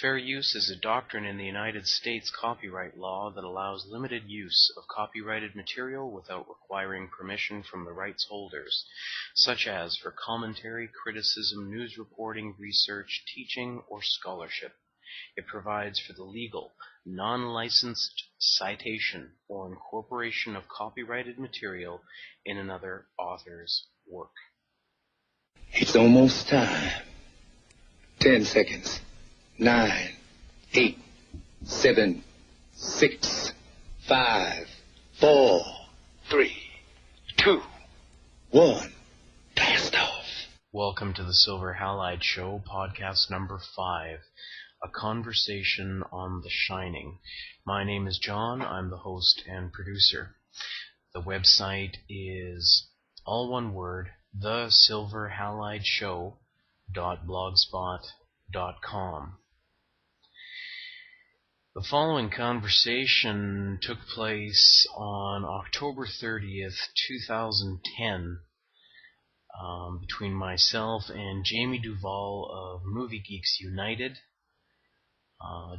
Fair use is a doctrine in the United States copyright law that allows limited use of copyrighted material without requiring permission from the rights holders, such as for commentary, criticism, news reporting, research, teaching, or scholarship. It provides for the legal, non-licensed citation or incorporation of copyrighted material in another author's work. It's almost time. 10 seconds. 9, 8, 7, 6, 5, 4, 3, 2, 1. Blast off. Welcome to the Silver Halide Show, podcast number 5, a conversation on The Shining. My name is John. I'm the host and producer. The website is all one word, TheSilverHalideShow.blogspot.com. The following conversation took place on October 30th, 2010, between myself and Jamey Duvall of MovieGeeksUnited.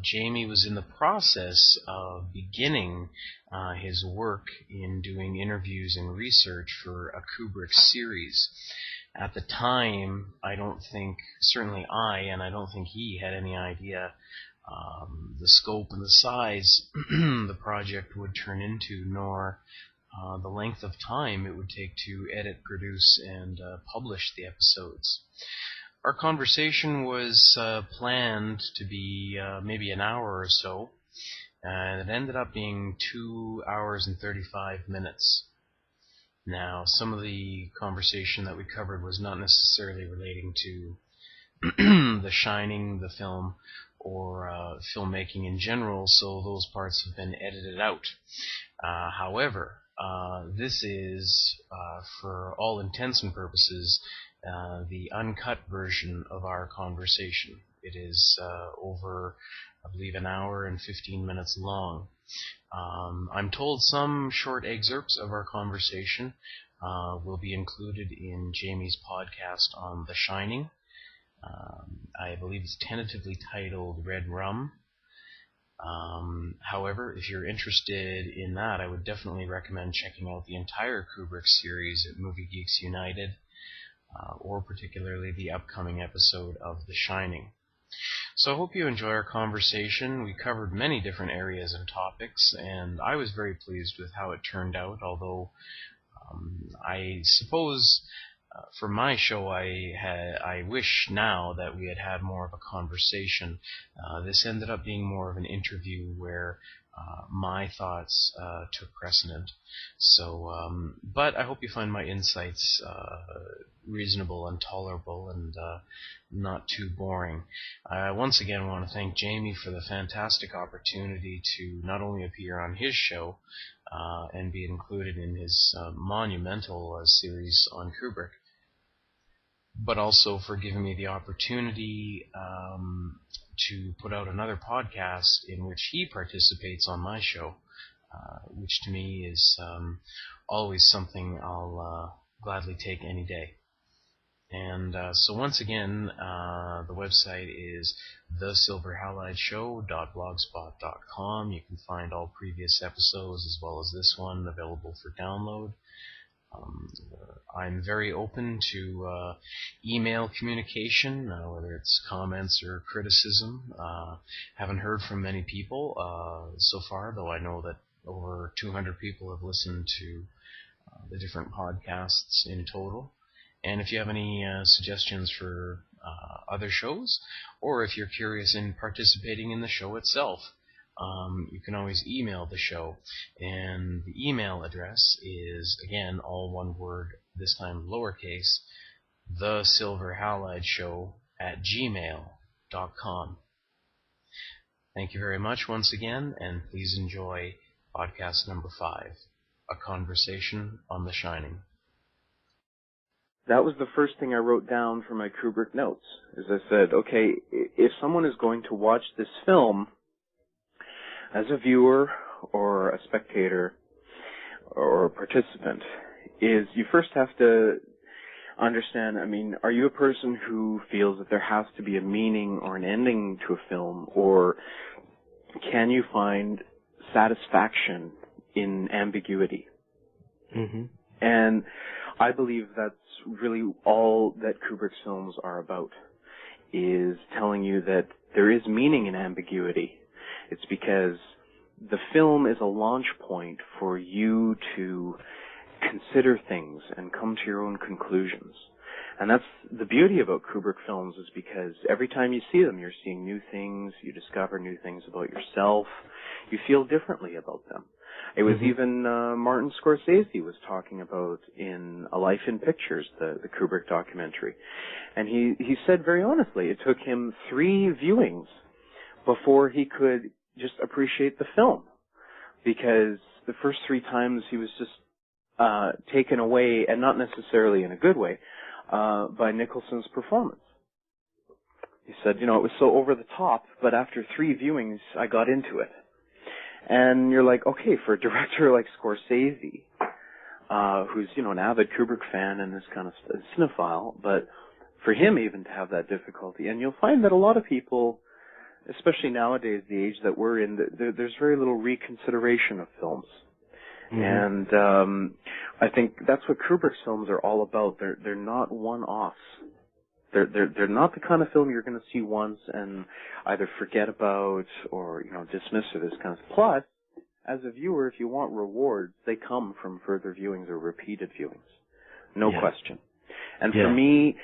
Jamey was in the process of beginning his work in doing interviews and research for a Kubrick series. At the time, I don't think he had any idea the scope and the size the project would turn into, nor the length of time it would take to edit, produce, and publish the episodes. Our conversation was planned to be maybe an hour or so, and it ended up being 2 hours and 35 minutes. Now, some of the conversation that we covered was not necessarily relating to The Shining, the film, or filmmaking in general, so those parts have been edited out. However, this is, for all intents and purposes, the uncut version of our conversation. It is over, I believe, an hour and 15 minutes long. I'm told some short excerpts of our conversation will be included in Jamey's podcast on The Shining. I believe it's tentatively titled Redrum. However, if you're interested in that, I would definitely recommend checking out the entire Kubrick series at MovieGeeksUnited, or particularly the upcoming episode of The Shining. So I hope you enjoy our conversation. We covered many different areas and topics, and I was very pleased with how it turned out, although I suppose for my show, I wish now that we had had more of a conversation. This ended up being more of an interview where my thoughts took precedent. So, but I hope you find my insights reasonable and tolerable and not too boring. I once again want to thank Jamey for the fantastic opportunity to not only appear on his show and be included in his monumental series on Kubrick, but also for giving me the opportunity to put out another podcast in which he participates on my show, which to me is always something I'll gladly take any day. And so once again, the website is TheSilverHalideShow.blogspot.com. You can find all previous episodes as well as this one available for download. I'm very open to email communication, whether it's comments or criticism. Haven't heard from many people so far, though I know that over 200 people have listened to the different podcasts in total. And if you have any suggestions for other shows, or if you're curious in participating in the show itself, you can always email the show, and the email address is, again, all one word, this time lowercase, TheSilverHalideShow@gmail.com. Thank you very much once again, and please enjoy podcast number 5, a conversation on The Shining. That was the first thing I wrote down for my Kubrick notes, is I said, okay, if someone is going to watch this film as a viewer or a spectator or a participant, is you first have to understand, I mean, are you a person who feels that there has to be a meaning or an ending to a film, or can you find satisfaction in ambiguity? Mm-hmm. And I believe that's really all that Kubrick's films are about, is telling you that there is meaning in ambiguity. It's because the film is a launch point for you to consider things and come to your own conclusions. And that's the beauty about Kubrick films, is because every time you see them, you're seeing new things, you discover new things about yourself, you feel differently about them. It was even Martin Scorsese was talking about in A Life in Pictures, the Kubrick documentary. And he said very honestly, it took him 3 viewings before he could just appreciate the film. Because the first 3 times he was just taken away, and not necessarily in a good way, by Nicholson's performance. He said, it was so over the top, but after 3 viewings, I got into it. And you're like, okay, for a director like Scorsese, who's, an avid Kubrick fan and this kind of cinephile, but for him even to have that difficulty, and you'll find that a lot of people, especially nowadays, the age that we're in, there's very little reconsideration of films. Mm-hmm. And I think that's what Kubrick's films are all about. They're not one-offs. They're not the kind of film you're going to see once and either forget about or dismiss or this kind of. Plus, as a viewer, if you want rewards, they come from further viewings or repeated viewings, no question. And for me,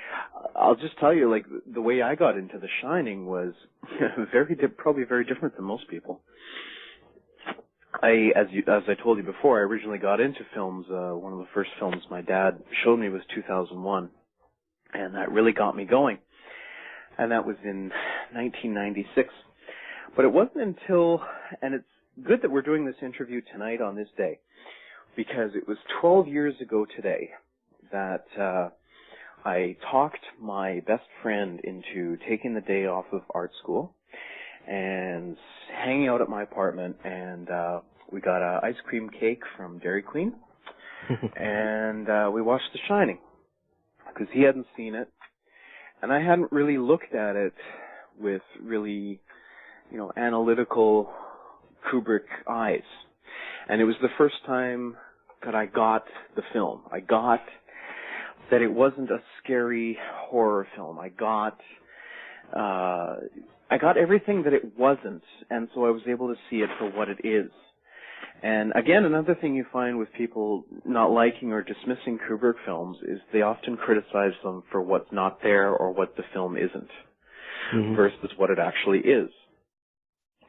I'll just tell you, like, the way I got into The Shining was probably very different than most people. As I told you before, I originally got into films. One of the first films my dad showed me was 2001, and that really got me going. And that was in 1996. But it wasn't until, and it's good that we're doing this interview tonight on this day, because it was 12 years ago today that I talked my best friend into taking the day off of art school and hanging out at my apartment, and we got an ice cream cake from Dairy Queen, and we watched The Shining, because he hadn't seen it, and I hadn't really looked at it with really, analytical Kubrick eyes. And it was the first time that I got the film. I got that it wasn't a scary horror film. I got everything that it wasn't, and so I was able to see it for what it is. And again, another thing you find with people not liking or dismissing Kubrick films is they often criticize them for what's not there or what the film isn't, versus what it actually is.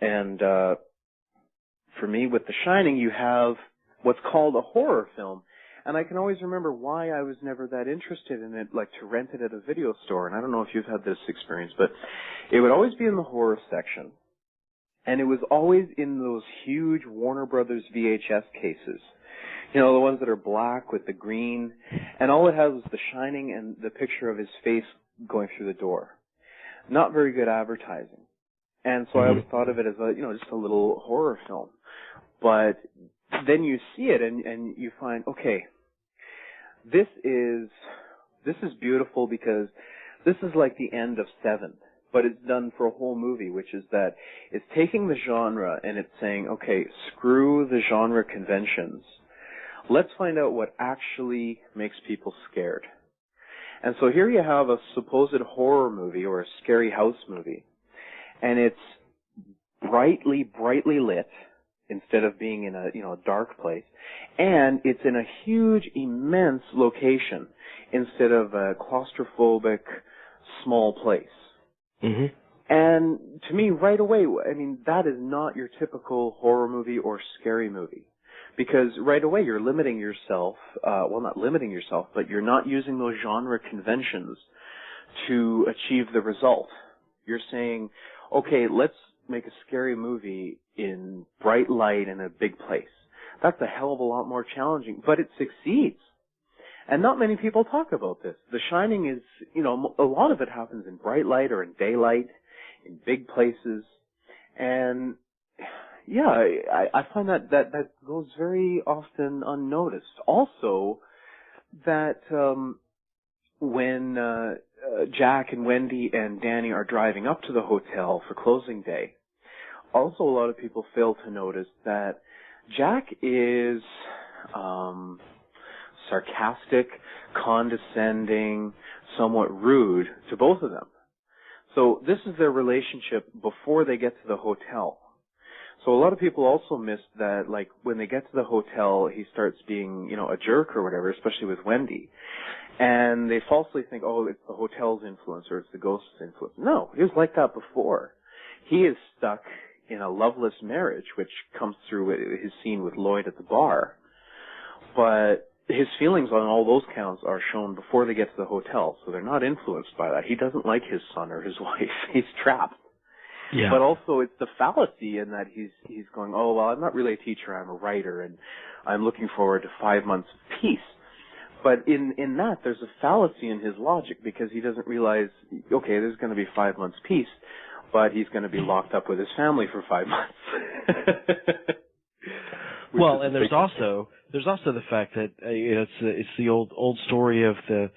And for me, with The Shining, you have what's called a horror film. And I can always remember why I was never that interested in it, like to rent it at a video store. And I don't know if you've had this experience, but it would always be in the horror section. And it was always in those huge Warner Brothers VHS cases. The ones that are black with the green. And all it has was The Shining and the picture of his face going through the door. Not very good advertising. And so I always thought of it as just a little horror film. But then you see it and you find, okay, this is beautiful, because this is like the end of Seven, but it's done for a whole movie, which is that it's taking the genre and it's saying, okay, screw the genre conventions. Let's find out what actually makes people scared. And so here you have a supposed horror movie or a scary house movie, and it's brightly lit, instead of being in a dark place, and it's in a huge, immense location instead of a claustrophobic small place. And to me, right away, that is not your typical horror movie or scary movie, because right away you're limiting yourself. Well, not limiting yourself, but you're not using those genre conventions to achieve the result. You're saying, okay, let's make a scary movie in bright light in a big place. That's a hell of a lot more challenging, but it succeeds. And not many people talk about this. The Shining is, a lot of it happens in bright light or in daylight, in big places. And yeah, I find that goes very often unnoticed. Also, that when Jack and Wendy and Danny are driving up to the hotel for closing day, also a lot of people fail to notice that Jack is sarcastic, condescending, somewhat rude to both of them. So this is their relationship before they get to the hotel. So a lot of people also miss that, like, when they get to the hotel, he starts being, a jerk or whatever, especially with Wendy. And they falsely think, oh, it's the hotel's influence or it's the ghost's influence. No, he was like that before. He is stuck in a loveless marriage, which comes through his scene with Lloyd at the bar. But his feelings on all those counts are shown before they get to the hotel, so they're not influenced by that. He doesn't like his son or his wife. He's trapped. Yeah. But also it's the fallacy in that he's going, oh, well, I'm not really a teacher, I'm a writer, and I'm looking forward to 5 months of peace. But in that, there's a fallacy in his logic, because he doesn't realize, okay, there's going to be 5 months peace, but he's going to be locked up with his family for 5 months. Well, and there's also the fact that it's the old story of the,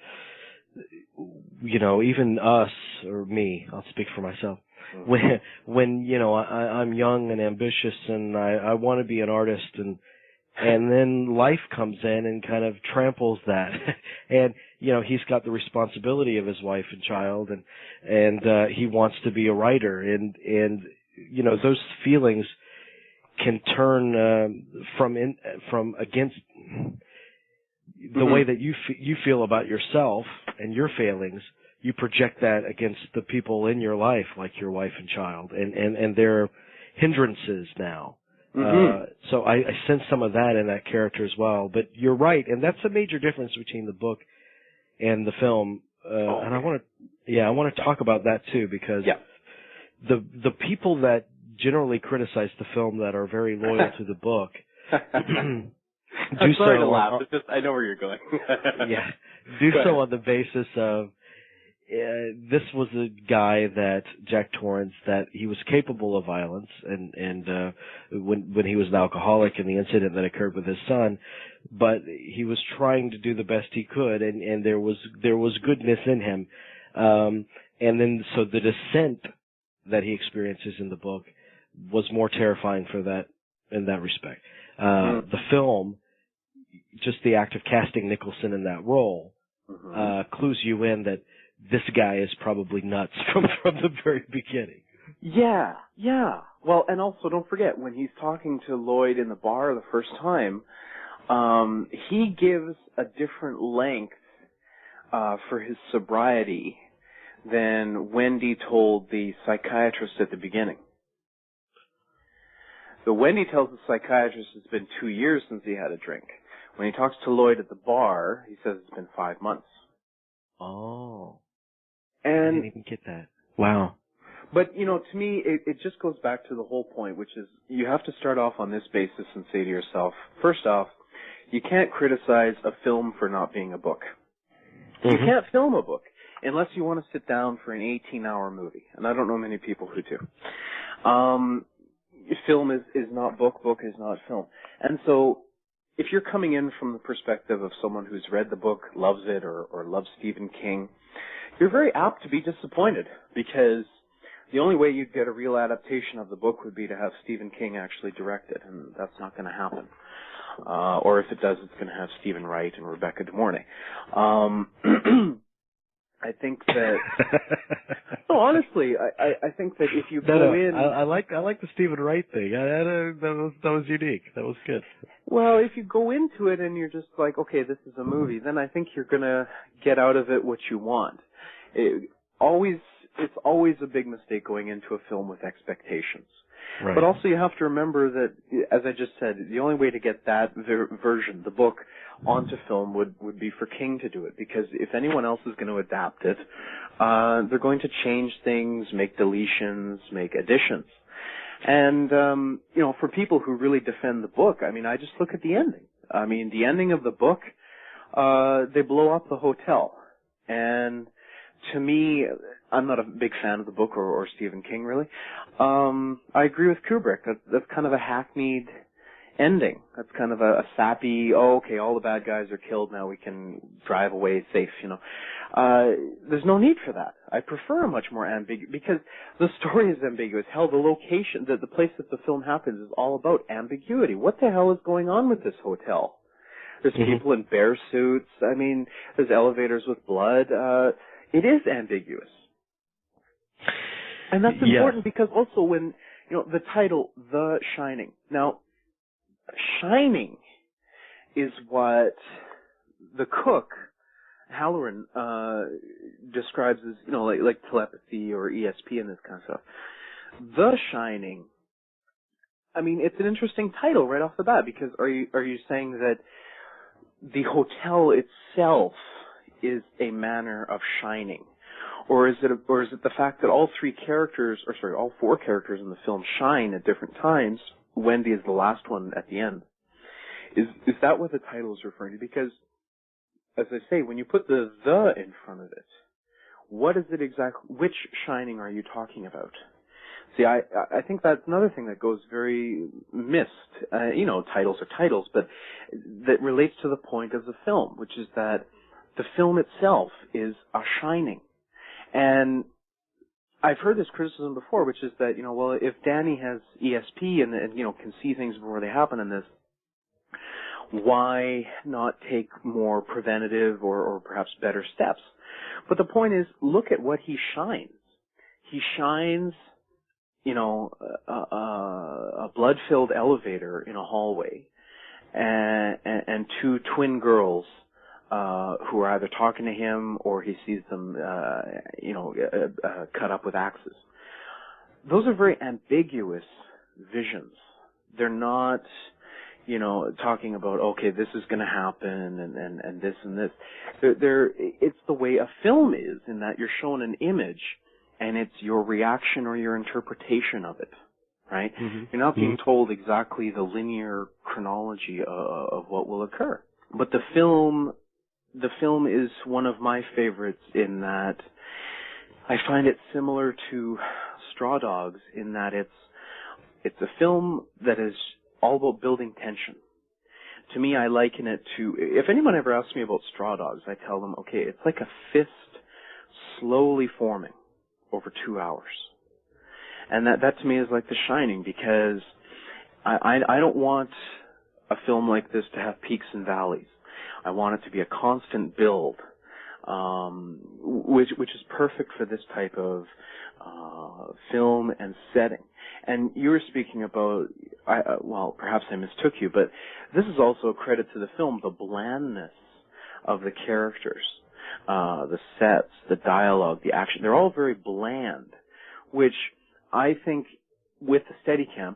even us or me. I'll speak for myself. When I'm young and ambitious and I want to be an artist, and then life comes in and kind of tramples that, and he's got the responsibility of his wife and child, and he wants to be a writer, and those feelings can turn from against the way that you feel about yourself and your failings. You project that against the people in your life, like your wife and child, and their hindrances now. Mm-hmm. So I sense some of that in that character as well. But you're right, and that's a major difference between the book and the film. And I want to talk about that too, because the people that generally criticize the film that are very loyal to the book. I'm sorry to laugh. It's just, I know where you're going. Do so on the basis of this was a guy that Jack Torrance, that he was capable of violence, and when he was an alcoholic in the incident that occurred with his son, but he was trying to do the best he could, and there was goodness in him, and then so the descent that he experiences in the book was more terrifying for that in that respect. The film, just the act of casting Nicholson in that role, clues you in that this guy is probably nuts from the very beginning. Yeah. Well, and also don't forget, when he's talking to Lloyd in the bar the first time, he gives a different length for his sobriety than Wendy told the psychiatrist at the beginning. So Wendy tells the psychiatrist it's been 2 years since he had a drink. When he talks to Lloyd at the bar, he says it's been 5 months. Oh. And I didn't even get that. Wow. But, to me, it just goes back to the whole point, which is you have to start off on this basis and say to yourself, first off, you can't criticize a film for not being a book. Mm-hmm. You can't film a book unless you want to sit down for an 18-hour movie. And I don't know many people who do. Film is not book, book is not film. And so if you're coming in from the perspective of someone who's read the book, loves it, or loves Stephen King, you're very apt to be disappointed, because the only way you'd get a real adaptation of the book would be to have Stephen King actually direct it, and that's not going to happen. Or if it does, it's going to have Stephen Wright and Rebecca De Mornay. I think that... No, honestly, I think that if you go in... I like the Stephen Wright thing. That was unique. That was good. Well, if you go into it and you're just like, okay, this is a movie, then I think you're going to get out of it what you want. It's always a big mistake going into a film with expectations. Right. But also you have to remember that, as I just said, the only way to get that version, the book, onto film would be for King to do it, because if anyone else is going to adapt it, they're going to change things, make deletions, make additions. And, for people who really defend the book, I just look at the ending. The ending of the book, they blow up the hotel. And to me, I'm not a big fan of the book or Stephen King, really. I agree with Kubrick. That's kind of a hackneyed ending. That's kind of a sappy, okay, all the bad guys are killed, now we can drive away safe, There's no need for that. I prefer a much more ambiguous, because the story is ambiguous. Hell, the location, the place that the film happens is all about ambiguity. What the hell is going on with this hotel? There's people in bear suits. I mean, there's elevators with blood. It is ambiguous. And that's important because also when, the title, The Shining. Now, Shining is what the cook, Halloran, describes as, like telepathy or ESP and this kind of stuff. The Shining, I mean, it's an interesting title right off the bat, because are you saying that the hotel itself is a manner of shining? Or is it the fact that all four characters in the film shine at different times? Wendy is the last one at the end. Is that what the title is referring to? Because, as I say, when you put the in front of it, what is it exactly? Which shining are you talking about? See, I think that's another thing that goes very missed. Titles are titles, but that relates to the point of the film, which is that the film itself is a shining. And I've heard this criticism before, which is that, well, if Danny has ESP and can see things before they happen in this, why not take more preventative or perhaps better steps? But the point is, look at what he shines. He shines, a blood-filled elevator in a hallway and two twin girls who are either talking to him or he sees them, cut up with axes. Those are very ambiguous visions. They're not, talking about, okay, this is going to happen and this and this. It's the way a film is, in that you're shown an image and it's your reaction or your interpretation of it, right? Mm-hmm. You're not being told exactly the linear chronology of what will occur. But the film is one of my favorites in that I find it similar to Straw Dogs in that it's a film that is all about building tension. To me, I liken it to, if anyone ever asks me about Straw Dogs, I tell them, okay, it's like a fist slowly forming over 2 hours. And that to me is like The Shining, because I don't want a film like this to have peaks and valleys. I want it to be a constant build, which is perfect for this type of film and setting. And you were speaking about, perhaps I mistook you, but this is also a credit to the film, the blandness of the characters, the sets, the dialogue, the action. They're all very bland, which I think with the Steadicam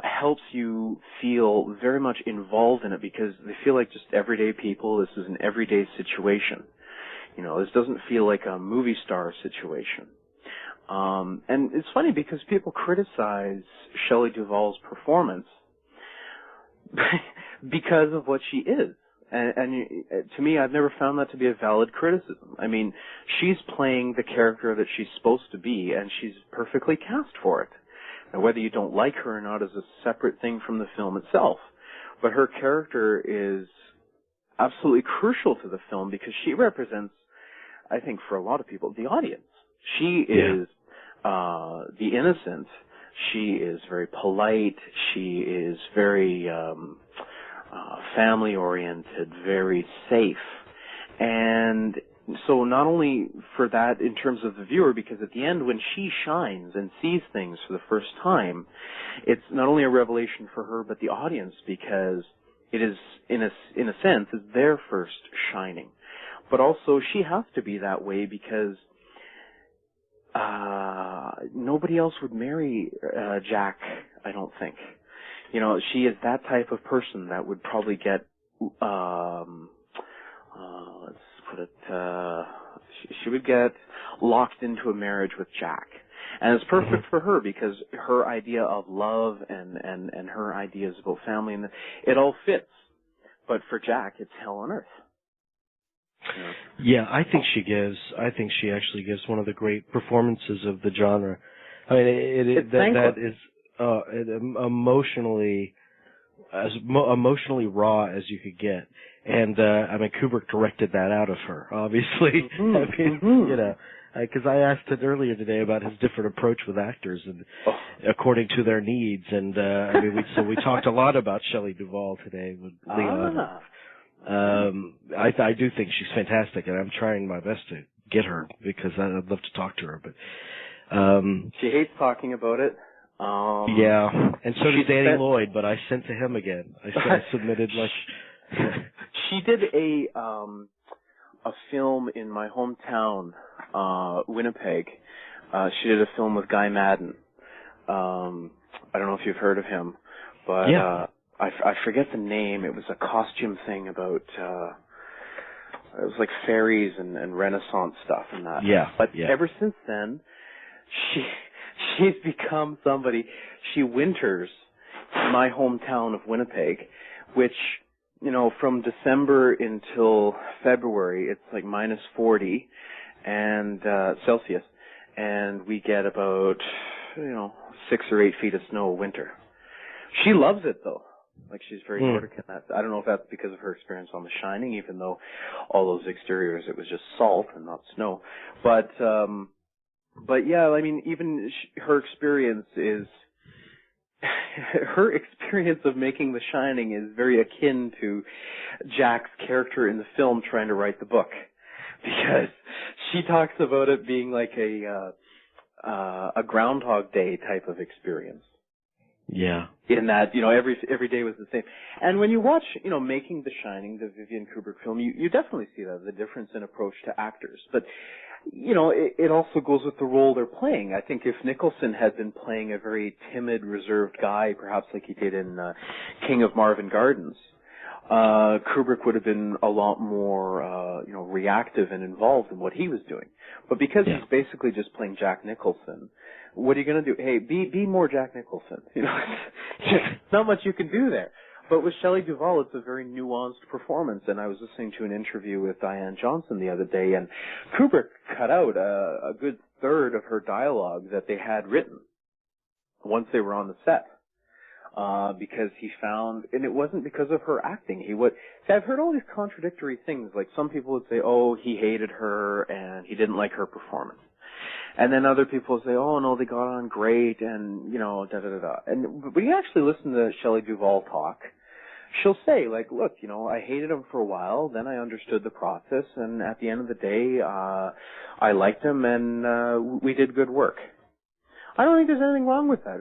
helps you feel very much involved in it, because they feel like just everyday people. This is an everyday situation. This doesn't feel like a movie star situation. And it's funny because people criticize Shelley Duvall's performance because of what she is. And to me, I've never found that to be a valid criticism. I mean, she's playing the character that she's supposed to be, and she's perfectly cast for it. Now, whether you don't like her or not is a separate thing from the film itself. But her character is absolutely crucial to the film because she represents, I think, for a lot of people, the audience. She is the innocent. She is very polite. She is very family-oriented, very safe. And so not only for that in terms of the viewer, because at the end when she shines and sees things for the first time, it's not only a revelation for her but the audience, because it is, in a sense, is their first shining. But also she has to be that way because nobody else would marry Jack, I don't think. She is that type of person that would probably get, let's put it, she would get locked into a marriage with Jack. And it's perfect for her because her idea of love and her ideas about family, and it all fits. But for Jack, it's hell on earth. Yeah, I think she actually gives one of the great performances of the genre. I mean, that is emotionally as emotionally raw as you could get. And I mean, Kubrick directed that out of her, obviously. You know, because I asked it earlier today about his different approach with actors and according to their needs. And I mean, we talked a lot about Shelley Duvall today with Leon. I do think she's fantastic, and I'm trying my best to get her because I'd love to talk to her. But she hates talking about it. Yeah, and so did Danny Lloyd, but I sent to him again. I submitted She did a film in my hometown, Winnipeg. She did a film with Guy Madden. I don't know if you've heard of him, but I forget the name. It was a costume thing about it was like fairies and Renaissance stuff and that. But ever since then, she's become somebody. She winters in my hometown of Winnipeg, which, you know, from December until February, it's like minus 40 and Celsius, and we get about, 6 or 8 feet of snow a winter. She loves it though. Like, she's very Nordic in that. I don't know if that's because of her experience on The Shining, even though all those exteriors, it was just salt and not snow. But yeah, I mean, even her experience is, her experience of making The Shining is very akin to Jack's character in the film trying to write the book, because she talks about it being like a Groundhog Day type of experience. Yeah. In that, every day was the same. And when you watch, Making The Shining, the Vivian Kubrick film, you definitely see that, the difference in approach to actors. But, it also goes with the role they're playing. I think if Nicholson had been playing a very timid, reserved guy, perhaps like he did in King of Marvin Gardens, Kubrick would have been a lot more, reactive and involved in what he was doing. But because he's basically just playing Jack Nicholson, what are you going to do? Hey, be more Jack Nicholson. Not much you can do there. But with Shelley Duvall, it's a very nuanced performance. And I was listening to an interview with Diane Johnson the other day, and Kubrick cut out a good third of her dialogue that they had written once they were on the set. Because he found, and it wasn't because of her acting. See, I've heard all these contradictory things. Like, some people would say, oh, he hated her and he didn't like her performance. And then other people say, oh, no, they got on great, and, da-da-da-da. And when you actually listen to Shelley Duvall talk, she'll say, like, look, I hated him for a while, then I understood the process, and at the end of the day, I liked him, and we did good work. I don't think there's anything wrong with that.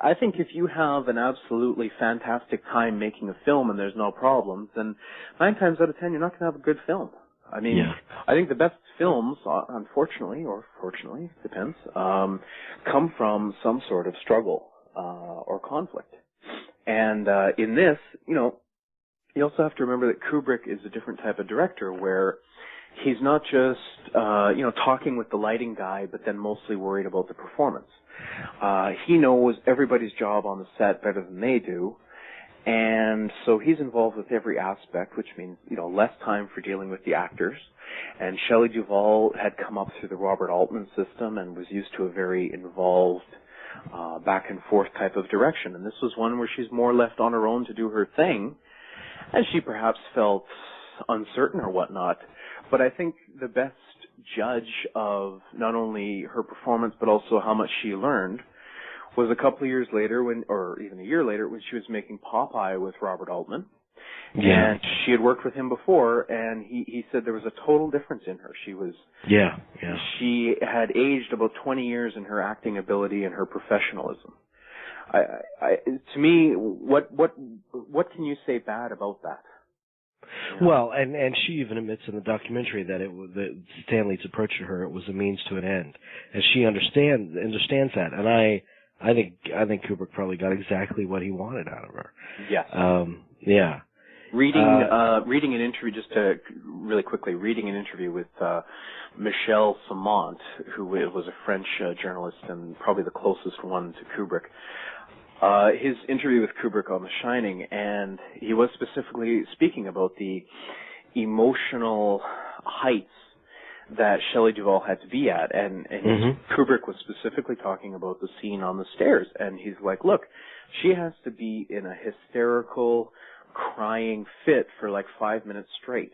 I think if you have an absolutely fantastic time making a film and there's no problems, then 9 times out of 10, you're not going to have a good film. I mean, I think the best films, unfortunately, or fortunately, depends, come from some sort of struggle or conflict. And in this, you also have to remember that Kubrick is a different type of director, where he's not just, talking with the lighting guy, but then mostly worried about the performance. He knows everybody's job on the set better than they do. And so he's involved with every aspect, which means, less time for dealing with the actors. And Shelley Duvall had come up through the Robert Altman system and was used to a very involved, back and forth type of direction. And this was one where she's more left on her own to do her thing. And she perhaps felt uncertain or whatnot. But I think the best judge of not only her performance, but also how much she learned, was a couple of years later, or even a year later, when she was making Popeye with Robert Altman. Yeah. And she had worked with him before, and he said there was a total difference in her. She was... She had aged about 20 years in her acting ability and her professionalism. To me, what can you say bad about that? Yeah. Well, and she even admits in the documentary that that Stanley's approach to her, it was a means to an end, and she understands that. And I think Kubrick probably got exactly what he wanted out of her. Yes. Yeah. Reading an interview, just to really quickly, reading an interview with Michel Samant, who was a French journalist and probably the closest one to Kubrick. His interview with Kubrick on The Shining, and he was specifically speaking about the emotional heights that Shelley Duvall had to be at, and Kubrick was specifically talking about the scene on the stairs, and he's like, look, she has to be in a hysterical, crying fit for like 5 minutes straight.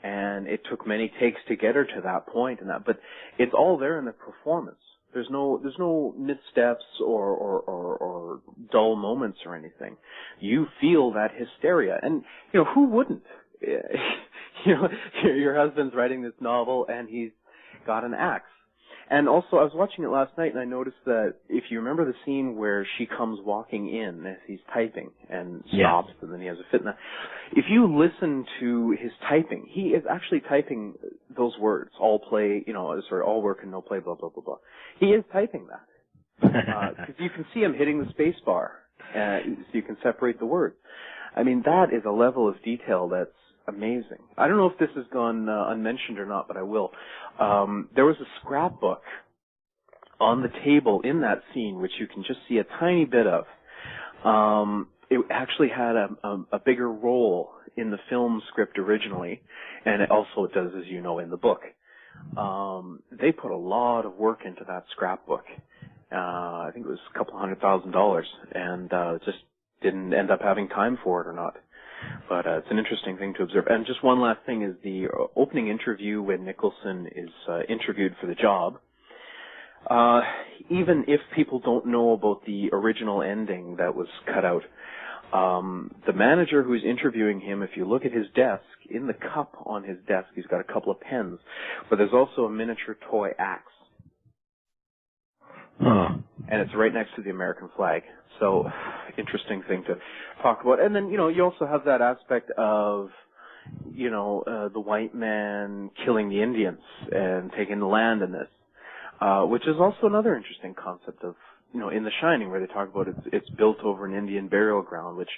And it took many takes to get her to that point, but it's all there in the performance. There's no missteps or dull moments or anything. You feel that hysteria, and who wouldn't? Your husband's writing this novel, and he's got an axe. And also, I was watching it last night, and I noticed that if you remember the scene where she comes walking in as he's typing and stops, and then he has a fit. If you listen to his typing, he is actually typing those words, all play, all work and no play, blah, blah, blah, blah. He is typing that. Because you can see him hitting the space bar, so you can separate the words. I mean, that is a level of detail that's amazing. I don't know if this has gone unmentioned or not, but I will. There was a scrapbook on the table in that scene, which you can just see a tiny bit of. It actually had a bigger role in the film script originally, and it does, as you know, in the book. They put a lot of work into that scrapbook. I think it was a couple $100,000, and just didn't end up having time for it or not. But it's an interesting thing to observe. And just one last thing is the opening interview when Nicholson is interviewed for the job. Even if people don't know about the original ending that was cut out, the manager who's interviewing him, if you look at his desk, in the cup on his desk, he's got a couple of pens, but there's also a miniature toy axe. And it's right next to the American flag. So, interesting thing to talk about. And then, you also have that aspect of, the white man killing the Indians and taking the land in this, which is also another interesting concept of, in The Shining, where they talk about it's built over an Indian burial ground, which,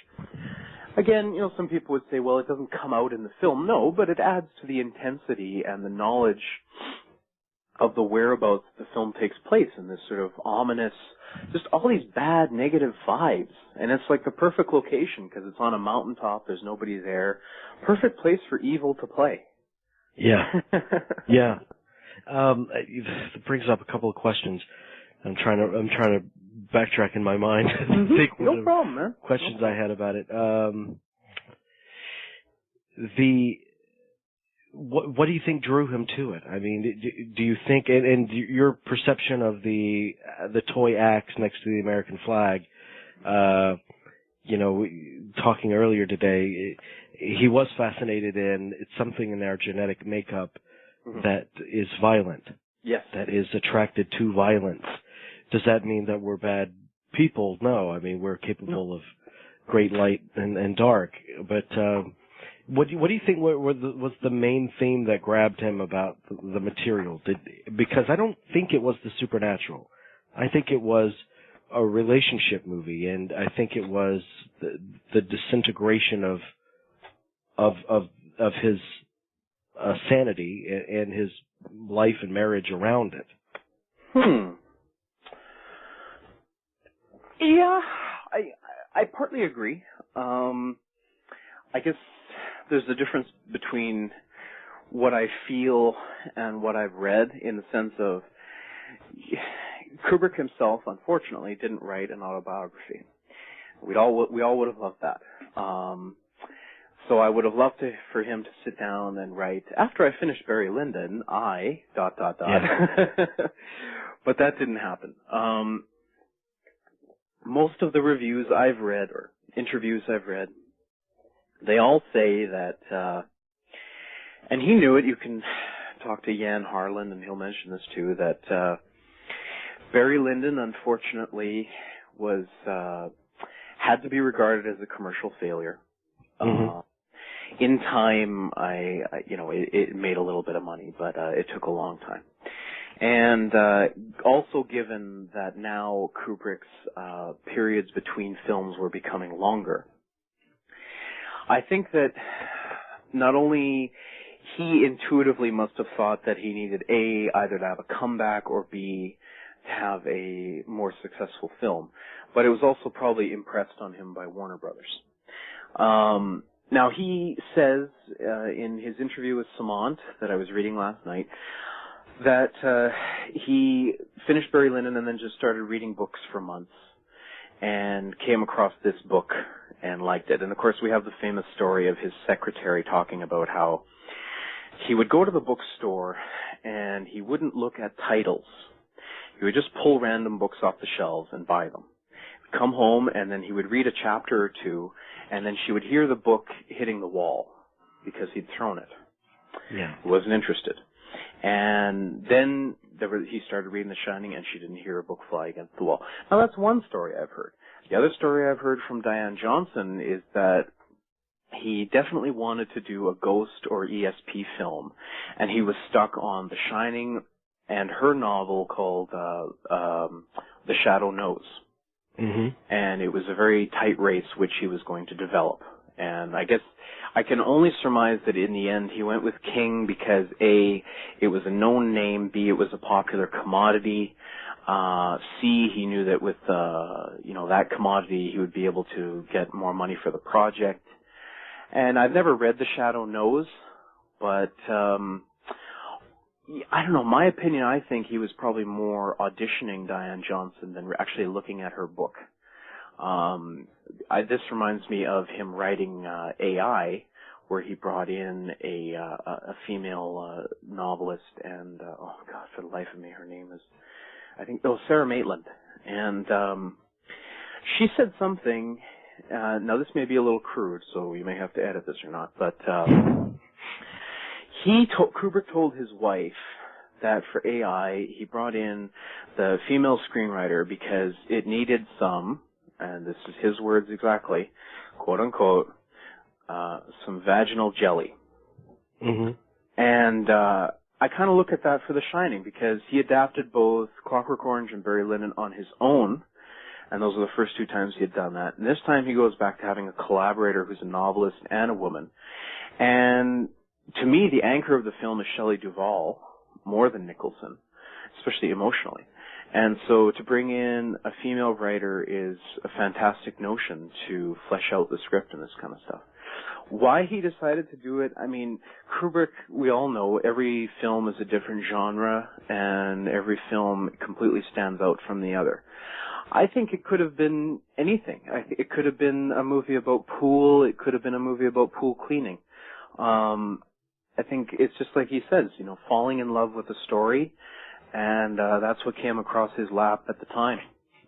again, some people would say, well, it doesn't come out in the film. No, but it adds to the intensity and the knowledge of the whereabouts the film takes place in this sort of ominous, just all these bad, negative vibes. And it's like the perfect location because it's on a mountaintop, there's nobody there. Perfect place for evil to play. Yeah. Yeah. It brings up a couple of questions. I'm trying to backtrack in my mind. Think no problem, man. Questions I had about it. What do you think drew him to it? I mean, do you think, and your perception of the toy axe next to the American flag, talking earlier today, he was fascinated in it's something in our genetic makeup that is violent. Yes. That is attracted to violence. Does that mean that we're bad people? No. I mean, we're capable of great light and dark. But what do you think was the main theme that grabbed him about the material? Because I don't think it was the supernatural. I think it was a relationship movie, and I think it was the disintegration of his sanity and his life and marriage around it. Yeah, I partly agree. I guess there's a difference between what I feel and what I've read, in the sense of Kubrick himself, unfortunately, didn't write an autobiography. We all would have loved that. So I would have loved for him to sit down and write, after I finished Barry Lyndon, Yeah. But that didn't happen. Most of the reviews I've read, or interviews I've read, they all say that, and he knew it, you can talk to Jan Harlan and he'll mention this too, that Barry Lyndon, unfortunately, was had to be regarded as a commercial failure. In time, it made a little bit of money, but it took a long time. And also given that now Kubrick's periods between films were becoming longer, I think that not only he intuitively must have thought that he needed either to have a comeback or B, to have a more successful film, but it was also probably impressed on him by Warner Brothers. Now, he says in his interview with Samant that I was reading last night that he finished Barry Lyndon and then just started reading books for months and came across this book and liked it. And, of course, we have the famous story of his secretary talking about how he would go to the bookstore and he wouldn't look at titles. He would just pull random books off the shelves and buy them. He'd come home and then he would read a chapter or two, and then she would hear the book hitting the wall because he'd thrown it. Yeah. He wasn't interested. And then he started reading The Shining, and she didn't hear a book fly against the wall. Now, that's one story I've heard. The other story I've heard from Diane Johnson is that he definitely wanted to do a ghost or ESP film, and he was stuck on The Shining and her novel called The Shadow Knows. Mm-hmm. And it was a very tight race which he was going to develop. And I guess I can only surmise that in the end he went with King because A, it was a known name, B, it was a popular commodity, C, he knew that with that commodity he would be able to get more money for the project. And I've never read The Shadow Knows, but I don't know, my opinion, I think he was probably more auditioning Diane Johnson than actually looking at her book. This reminds me of him writing AI, where he brought in a female novelist, and oh God, for the life of me, her name is, Sarah Maitland, and she said something. Now this may be a little crude, so you may have to edit this or not, but Kubrick told his wife that for AI he brought in the female screenwriter because it needed some, and this is his words exactly, quote unquote, some vaginal jelly. Mm-hmm. And I kind of look at that for The Shining because he adapted both Clockwork Orange and Barry Lyndon on his own, and those are the first two times he had done that. And this time he goes back to having a collaborator who's a novelist and a woman. And to me, the anchor of the film is Shelley Duvall, more than Nicholson, especially emotionally. And so to bring in a female writer is a fantastic notion to flesh out the script and this kind of stuff. Why he decided to do it, I mean, Kubrick, we all know, every film is a different genre, and every film completely stands out from the other. I think it could have been anything. It could have been a movie about pool. It could have been a movie about pool cleaning. I think it's just like he says, falling in love with a story, and that's what came across his lap at the time.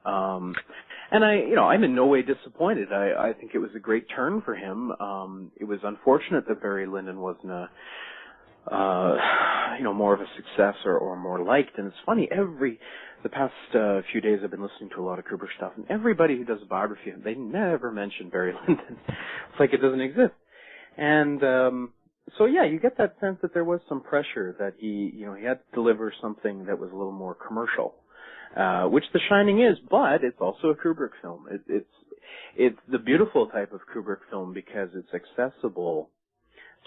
And I'm in no way disappointed. I think it was a great turn for him. It was unfortunate that Barry Lyndon wasn't more of a success or more liked. And it's funny, the past few days I've been listening to a lot of Kubrick stuff, and everybody who does a biography, they never mention Barry Lyndon. It's like it doesn't exist. And so yeah, you get that sense that there was some pressure that he had to deliver something that was a little more commercial, which The Shining is, but it's also a Kubrick film. It's the beautiful type of Kubrick film because it's accessible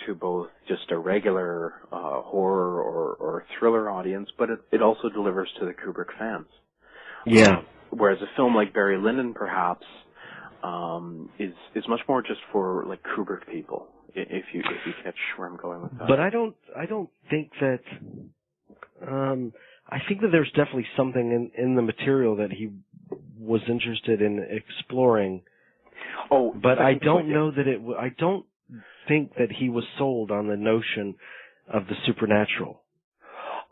to both just a regular horror or thriller audience, but it also delivers to the Kubrick fans. Yeah. Whereas a film like Barry Lyndon, perhaps, is much more just for like Kubrick people. If you catch where I'm going with that. But I don't think that. I think that there's definitely something in the material that he was interested in exploring. Oh, but I don't know that I don't think that he was sold on the notion of the supernatural.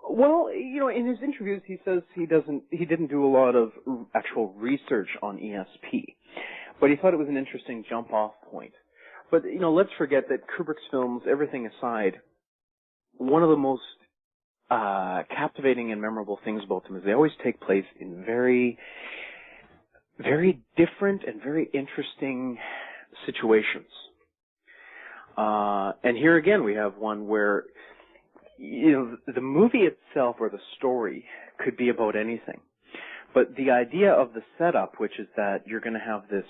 Well, in his interviews he says he didn't do a lot of actual research on ESP, but he thought it was an interesting jump-off point. But, let's forget that Kubrick's films, everything aside, one of the most captivating and memorable things about them is they always take place in very, very different and very interesting situations. And here again we have one where, the movie itself or the story could be about anything. But the idea of the setup, which is that you're going to have this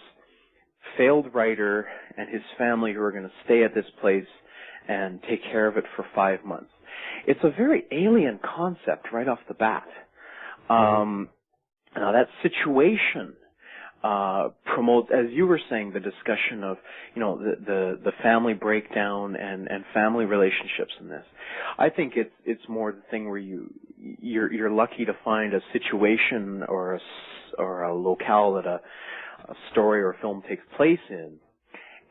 failed writer and his family who are going to stay at this place and take care of it for 5 months. It's a very alien concept right off the bat. Now that situation promotes, as you were saying, the discussion of, you know, the family breakdown and family relationships in this. I think it's more the thing where you're lucky to find a situation or a locale that a story or a film takes place in,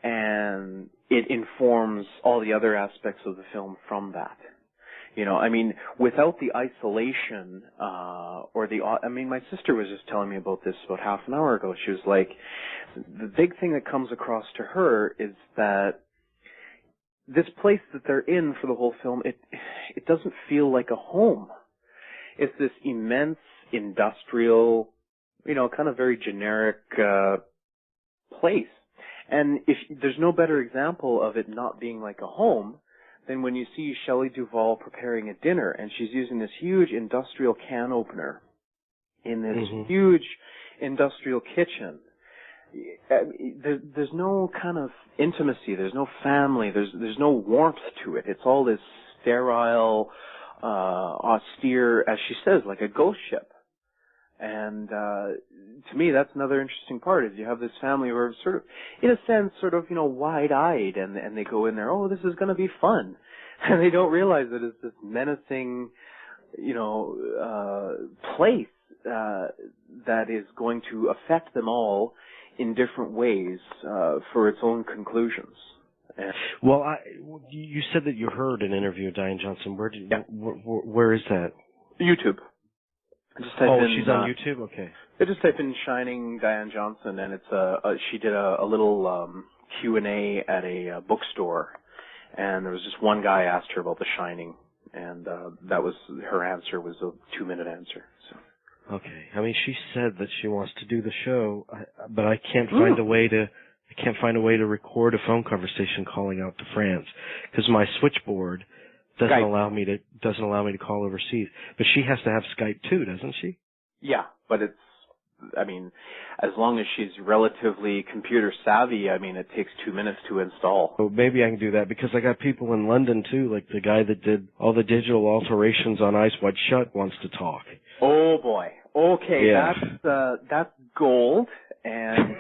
and it informs all the other aspects of the film from that. You know, I mean, without the isolation, my sister was just telling me about this about half an hour ago. She was like, the big thing that comes across to her is that this place that they're in for the whole film, it doesn't feel like a home. It's this immense industrial, you know, kind of very generic, place. And there's no better example of it not being like a home than when you see Shelley Duvall preparing a dinner, and she's using this huge industrial can opener in this huge industrial kitchen. There's no kind of intimacy. There's no family. There's no warmth to it. It's all this sterile, austere, as she says, like a ghost ship. And to me, that's another interesting part, is you have this family who are sort of, in a sense, sort of, you know, wide-eyed, and they go in there, oh, this is going to be fun. And they don't realize that it's this menacing, you know, place that is going to affect them all in different ways for its own conclusions. Well, you said that you heard an interview with Diane Johnson. Where is that? YouTube. Just type in, she's on YouTube? Okay. I just type in Shining Diane Johnson, and it's she did a little Q&A at a bookstore, and there was just one guy asked her about The Shining, and that was her answer, was a 2-minute answer. So. Okay. I mean, she said that she wants to do the show, but I can't find a way to record a phone conversation calling out to France, because my switchboard doesn't allow me to call overseas. But she has to have Skype too, doesn't she? Yeah, but I mean, as long as she's relatively computer savvy, I mean, it takes 2 minutes to install. So maybe I can do that, because I got people in London too, like the guy that did all the digital alterations on Eyes Wide Shut wants to talk. Oh boy. Okay, yeah. that's gold, and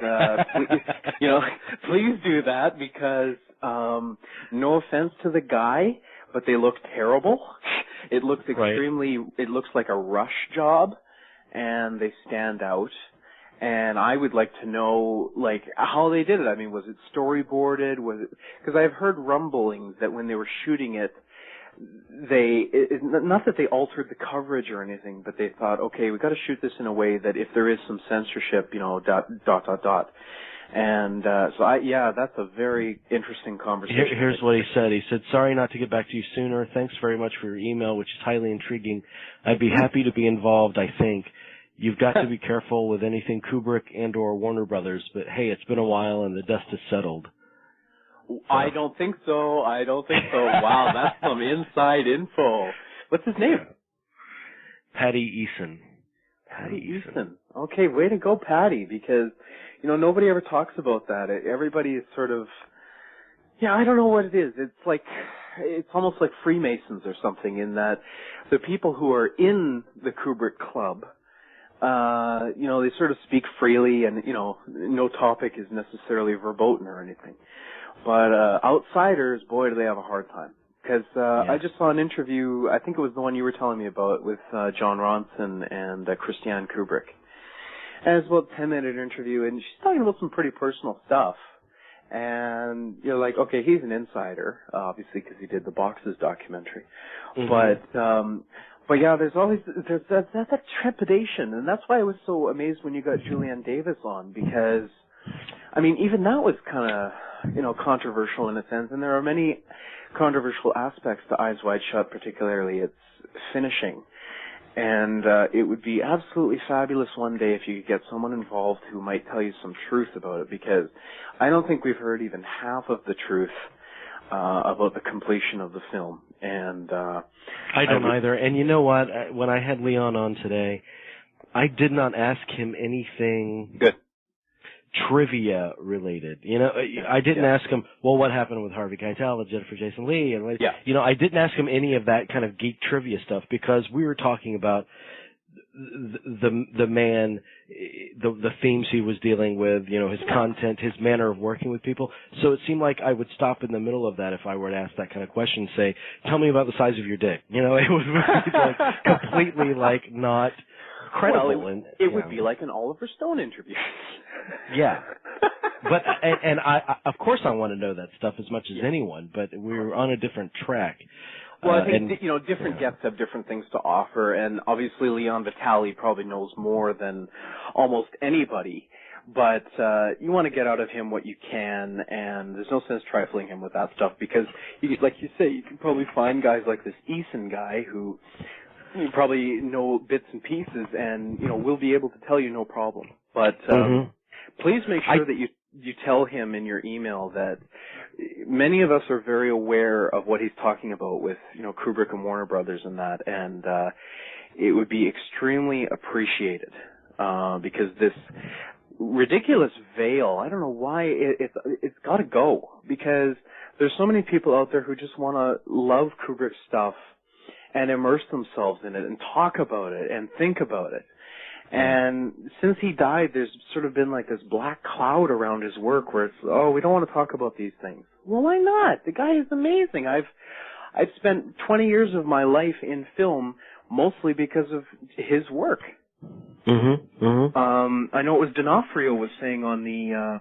please do that, because no offense to the guy, but they look terrible. It looks extremely, It looks like a rush job, and they stand out. And I would like to know, like, how they did it. I mean, was it storyboarded? Because I've heard rumblings that when they were shooting it, not that they altered the coverage or anything, but they thought, okay, we've got to shoot this in a way that if there is some censorship, you know, ... And that's a very interesting conversation. Here's what he said. He said, sorry not to get back to you sooner. Thanks very much for your email, which is highly intriguing. I'd be happy to be involved, I think. You've got to be careful with anything Kubrick and or Warner Brothers, but hey, it's been a while and the dust has settled. So. I don't think so. Wow, that's some inside info. What's his name? Patty Eason. Patty Eason. Okay, way to go, Patty, because, you know, nobody ever talks about that. Everybody is sort of, I don't know what it is. It's almost like Freemasons or something, in that the people who are in the Kubrick Club, you know, they sort of speak freely, and, you know, no topic is necessarily verboten or anything. But outsiders, boy, do they have a hard time. Because I just saw an interview, I think it was the one you were telling me about, with John Ronson and Christiane Kubrick. And it's about a 10-minute interview, and she's talking about some pretty personal stuff. And you're like, okay, he's an insider, obviously, because he did the Boxes documentary. Mm-hmm. But yeah, there's that trepidation, and that's why I was so amazed when you got Julianne Davis on, because, I mean, even that was kind of, you know, controversial in a sense, and there are many controversial aspects to Eyes Wide Shut, particularly its finishing. And it would be absolutely fabulous one day if you could get someone involved who might tell you some truth about it, because I don't think we've heard even half of the truth about the completion of the film. And I don't either. And you know what? When I had Leon on today, I did not ask him anything trivia related. You know, I didn't ask him, well, what happened with Harvey Keitel and Jennifer Jason Leigh, and you know, I didn't ask him any of that kind of geek trivia stuff, because we were talking about the man, the themes he was dealing with, his content, his manner of working with people. So it seemed like I would stop in the middle of that if I were to ask that kind of question, say, tell me about the size of your dick. It would be like completely not credible. Well, it would be like an Oliver Stone interview. Yeah. But and I of course I want to know that stuff as much as anyone, but we're on a different track. Well, I think different guests have different things to offer, and obviously Leon Vitali probably knows more than almost anybody. But you want to get out of him what you can, and there's no sense trifling him with that stuff because, like you say, you can probably find guys like this Eason guy who you probably know bits and pieces, and will be able to tell you no problem. But please make sure that you tell him in your email that many of us are very aware of what he's talking about with, Kubrick and Warner Brothers and that, and it would be extremely appreciated because this ridiculous veil, I don't know why, it's got to go because there's so many people out there who just want to love Kubrick stuff and immerse themselves in it and talk about it and think about it. And since he died, there's sort of been like this black cloud around his work where it's, we don't want to talk about these things. Well, why not? The guy is amazing. I've spent 20 years of my life in film mostly because of his work. I know it was D'Onofrio was saying on the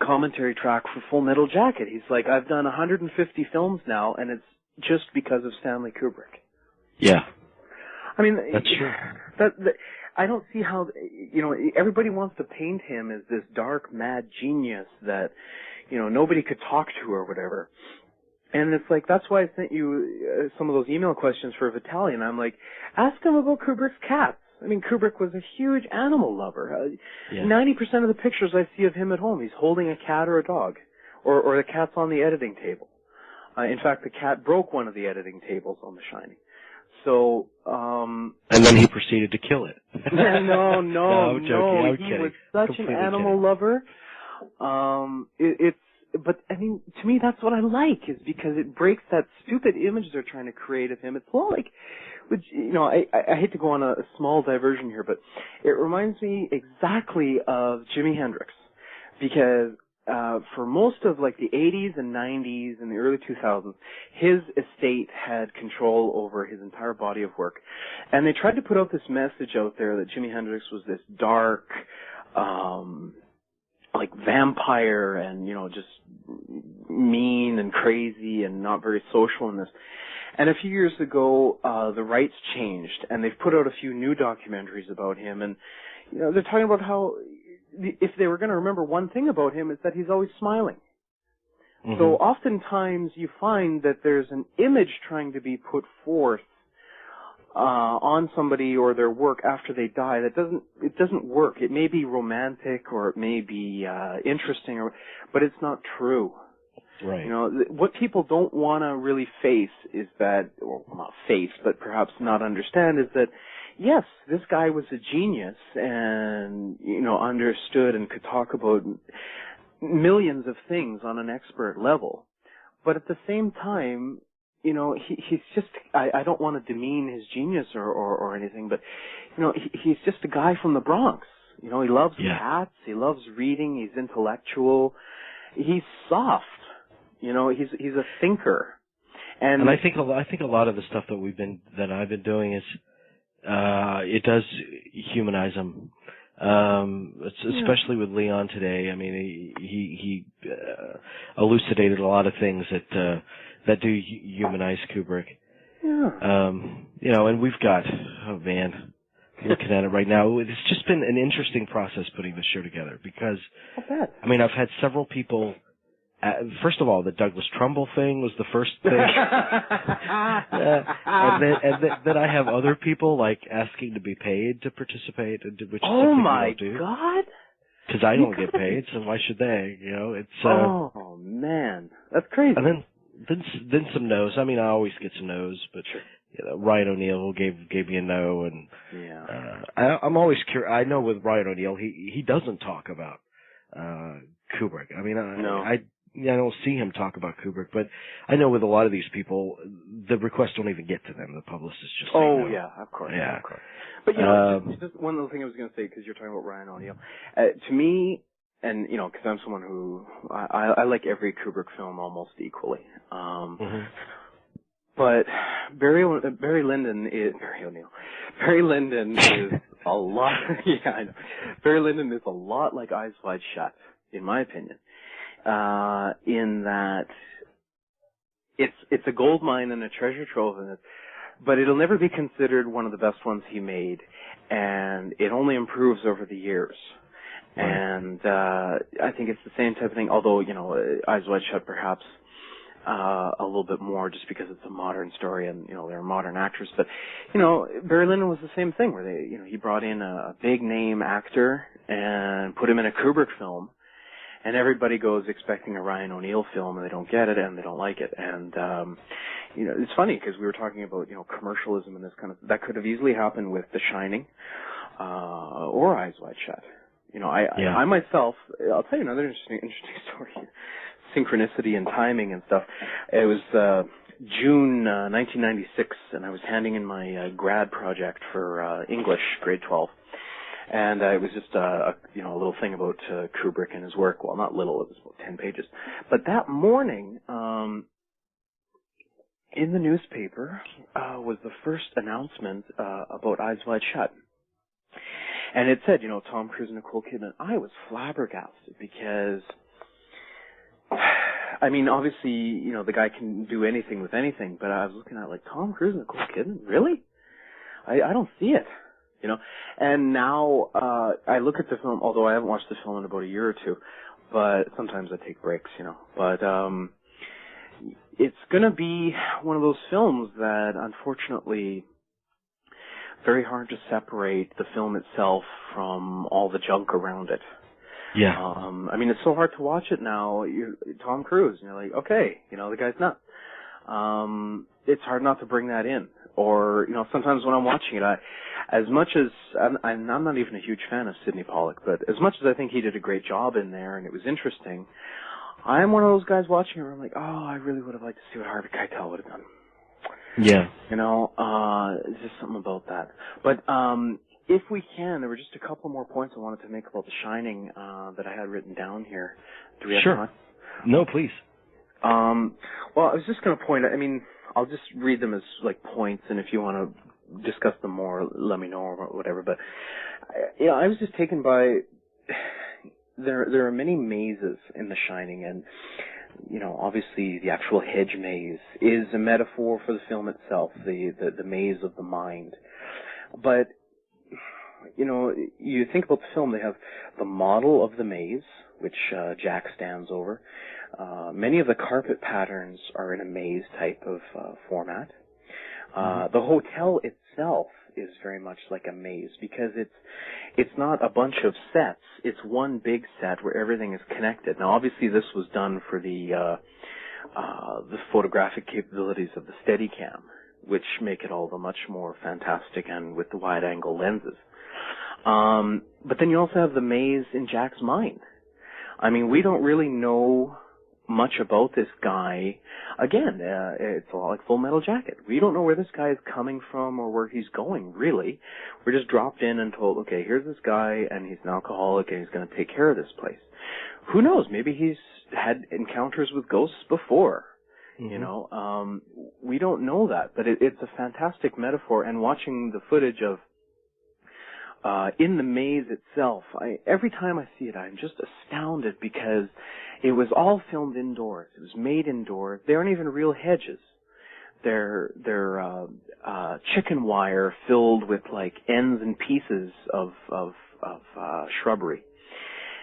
commentary track for Full Metal Jacket. He's like, I've done 150 films now, and it's just because of Stanley Kubrick. Yeah. I mean, that's true. I don't see how, everybody wants to paint him as this dark, mad genius that, nobody could talk to or whatever. And it's like, that's why I sent you some of those email questions for Vitali, and I'm like, ask him about Kubrick's cats. I mean, Kubrick was a huge animal lover. 90% of the pictures I see of him at home, he's holding a cat or a dog, or the cat's on the editing table. In fact, the cat broke one of the editing tables on The Shining. So, and then he proceeded to kill it. No, I'm joking. I'm he kidding. was such an animal lover. But I mean, to me, that's what I like, is because it breaks that stupid image they're trying to create of him. It's all like, which, I hate to go on a small diversion here, but it reminds me exactly of Jimi Hendrix, because for most of like the 80s and 90s and the early 2000s, his estate had control over his entire body of work. And they tried to put out this message out there that Jimi Hendrix was this dark, like vampire and, just mean and crazy and not very social in this. And a few years ago, the rights changed, and they've put out a few new documentaries about him, and, they're talking about how, if they were going to remember one thing about him, is that he's always smiling. So oftentimes you find that there's an image trying to be put forth on somebody or their work after they die that doesn't work. It may be romantic or it may be interesting, but it's not true. Right. What people don't want to really face is that, or not face, but perhaps not understand, is that yes, this guy was a genius and, understood and could talk about millions of things on an expert level. But at the same time, he's just, I don't want to demean his genius or anything, but, he's just a guy from the Bronx. He loves cats, he loves reading, he's intellectual, he's soft, he's a thinker. And I think a lot of the stuff that I've been doing is, it does humanize him, especially with Leon today. I mean, he elucidated a lot of things that do humanize Kubrick. Yeah. And we've got, looking at it right now, it's just been an interesting process putting this show together because, I mean, I've had several people. First of all, the Douglas Trumbull thing was the first thing, and then I have other people like asking to be paid to participate, which is something I don't do. Oh my God! Because I don't get paid, so why should they? It's. Oh man, that's crazy. And then some no's. I mean, I always get some no's, but Ryan O'Neal gave me a no, and I'm always curious. I know with Ryan O'Neal, he doesn't talk about Kubrick. I mean, I don't see him talk about Kubrick, but I know with a lot of these people, the requests don't even get to them. The publicists just say no. Yeah, of course. Yeah. Of course. But, you know, just one little thing I was going to say, because you're talking about Ryan O'Neal. To me, and, you know, because I'm someone who, I like every Kubrick film almost equally. But Barry Lyndon is a lot, yeah, I know. Barry Lyndon is a lot like Eyes Wide Shut, in my opinion. In that it's a gold mine and a treasure trove in it, but it'll never be considered one of the best ones he made, and it only improves over the years. Right. And I think it's the same type of thing, although, you know, Eyes Wide Shut perhaps a little bit more just because it's a modern story and, you know, they're modern actors. But, you know, Barry Lyndon was the same thing where they, you know, he brought in a big name actor and put him in a Kubrick film, and everybody goes expecting a Ryan O'Neal film, and they don't get it, and they don't like it. And, you know, it's funny, because we were talking about, you know, commercialism and this kind of, that could have easily happened with The Shining, or Eyes Wide Shut. You know, I myself, I'll tell you another interesting story. Synchronicity and timing and stuff. It was, June, 1996, and I was handing in my, grad project for, English, grade 12. And it was just you know, a little thing about Kubrick and his work. Well, not little, it was about 10 pages. But that morning, in the newspaper, was the first announcement about Eyes Wide Shut. And it said, you know, Tom Cruise and Nicole Kidman. I was flabbergasted because, I mean, obviously, you know, the guy can do anything with anything, but I was looking at, like, Tom Cruise and Nicole Kidman? Really? I don't see it. You know, and now I look at the film, although I haven't watched the film in about a year or two, but sometimes I take breaks, you know. But it's going to be one of those films that, unfortunately, very hard to separate the film itself from all the junk around it. Yeah. I mean, it's so hard to watch it now. Tom Cruise, and you're like, okay, you know, the guy's nuts. It's hard not to bring that in. Or, you know, sometimes when I'm watching it, as much as, I'm not even a huge fan of Sidney Pollack, but as much as I think he did a great job in there and it was interesting, I'm one of those guys watching it where I'm like, oh, I really would have liked to see what Harvey Keitel would have done. Yeah. You know, there's just something about that. But, if we can, there were just a couple more points I wanted to make about The Shining, that I had written down here. Do we have time? No, please. Well, I was just going to point out, I mean, I'll just read them as, like, points, and if you want to discuss them more, let me know or whatever. But, you know, I was just taken by, there are many mazes in The Shining, and, you know, obviously the actual hedge maze is a metaphor for the film itself, the maze of the mind. But, you know, you think about the film, they have the model of the maze, which Jack stands over. Many of the carpet patterns are in a maze type of format. The hotel itself is very much like a maze because it's not a bunch of sets. It's one big set where everything is connected. Now, obviously, this was done for the photographic capabilities of the Steadicam, which make it all the much more fantastic and with the wide-angle lenses. But then you also have the maze in Jack's mind. I mean, we don't really know much about this guy. Again, it's a lot like Full Metal Jacket. We don't know where this guy is coming from or where he's going, really. We're just dropped in and told, okay, here's this guy, and he's an alcoholic, and he's going to take care of this place. Who knows? Maybe he's had encounters with ghosts before. Mm-hmm. You know, we don't know that, but it's a fantastic metaphor. And watching the footage of in the maze itself, every time I see it, I'm just astounded because it was all filmed indoors. It was made indoors. They aren't even real hedges. They're chicken wire filled with like ends and pieces of shrubbery,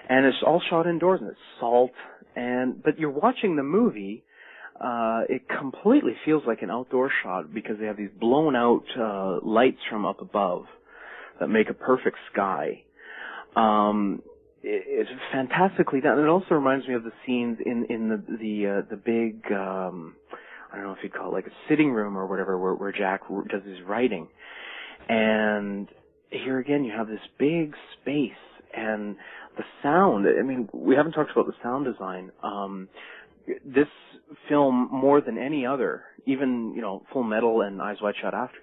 and it's all shot indoors, and it's salt. But you're watching the movie. It completely feels like an outdoor shot because they have these blown out lights from up above that make a perfect sky. It's fantastically done. It also reminds me of the scenes in the big, I don't know if you'd call it like a sitting room or whatever, where Jack does his writing. And here again, you have this big space and the sound. I mean, we haven't talked about the sound design. this film, more than any other, even, Full Metal and Eyes Wide Shut after,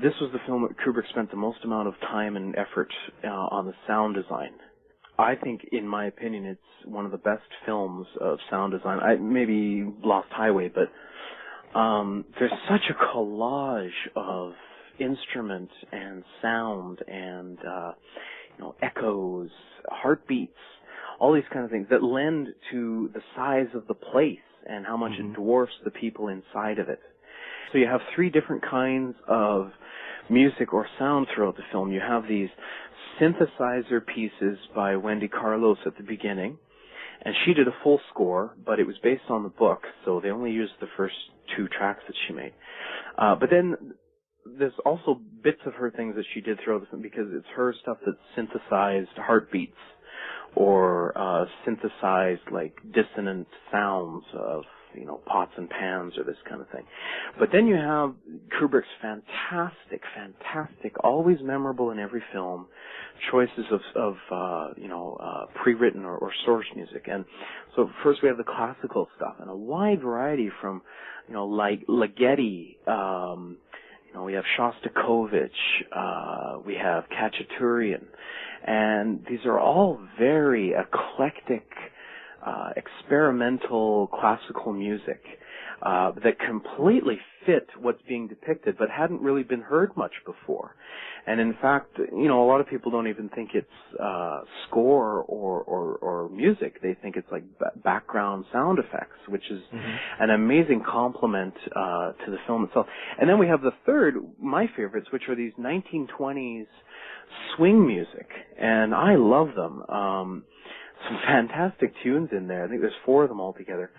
this was the film that Kubrick spent the most amount of time and effort on the sound design. I think, in my opinion, it's one of the best films of sound design. Maybe Lost Highway, but there's such a collage of instrument and sound and echoes, heartbeats, all these kind of things that lend to the size of the place and how much it dwarfs the people inside of it. So you have three different kinds of music or sound throughout the film. You have these synthesizer pieces by Wendy Carlos at the beginning, and she did a full score, but it was based on the book, so they only used the first 2 tracks that she made. But then there's also bits of her things that she did throughout the film, because it's her stuff that synthesized heartbeats or synthesized like dissonant sounds of pots and pans or this kind of thing. But then you have Kubrick's fantastic, always memorable in every film, choices of pre-written or source music. And so first we have the classical stuff and a wide variety from, like Ligeti, we have Shostakovich, we have Khachaturian, and these are all very eclectic, experimental classical music that completely fit what's being depicted, but hadn't really been heard much before. And in fact, a lot of people don't even think it's score or music. They think it's like background sound effects, which is an amazing compliment to the film itself. And then we have the third, my favorites, which are these 1920s swing music, and I love them. Some fantastic tunes in there. I think there's 4 of them altogether.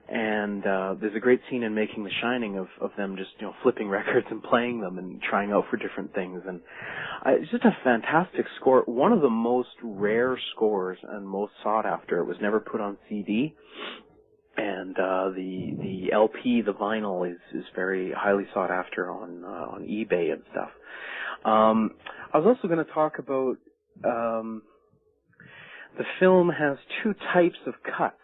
And there's a great scene in Making the Shining of them just, flipping records and playing them and trying out for different things. And it's just a fantastic score. One of the most rare scores and most sought after. It was never put on CD. And the LP, the vinyl, is very highly sought after on eBay and stuff. I was also going to talk about the film has 2 types of cuts.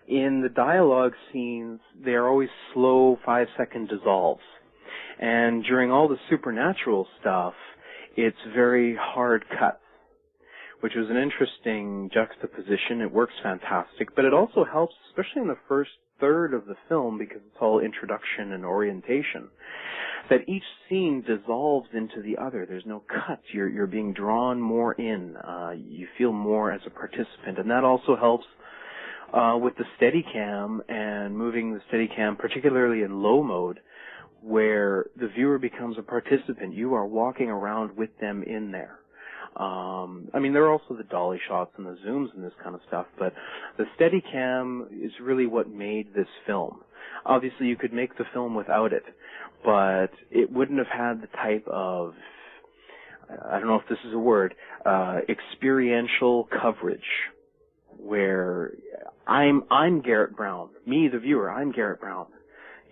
In the dialogue scenes, they are always slow 5-second dissolves. And during all the supernatural stuff, it's very hard cuts, which was an interesting juxtaposition. It works fantastic, but it also helps, especially in the first third of the film, because it's all introduction and orientation, that each scene dissolves into the other. There's no cut. You're being drawn more in. You feel more as a participant, and that also helps with the Steadicam and moving the Steadicam, particularly in low mode, where the viewer becomes a participant. You are walking around with them in there. There are also the dolly shots and the zooms and this kind of stuff, but the Steadicam is really what made this film. Obviously, you could make the film without it, but it wouldn't have had the type of, I don't know if this is a word, experiential coverage, where I'm Garrett Brown. Me, the viewer, I'm Garrett Brown.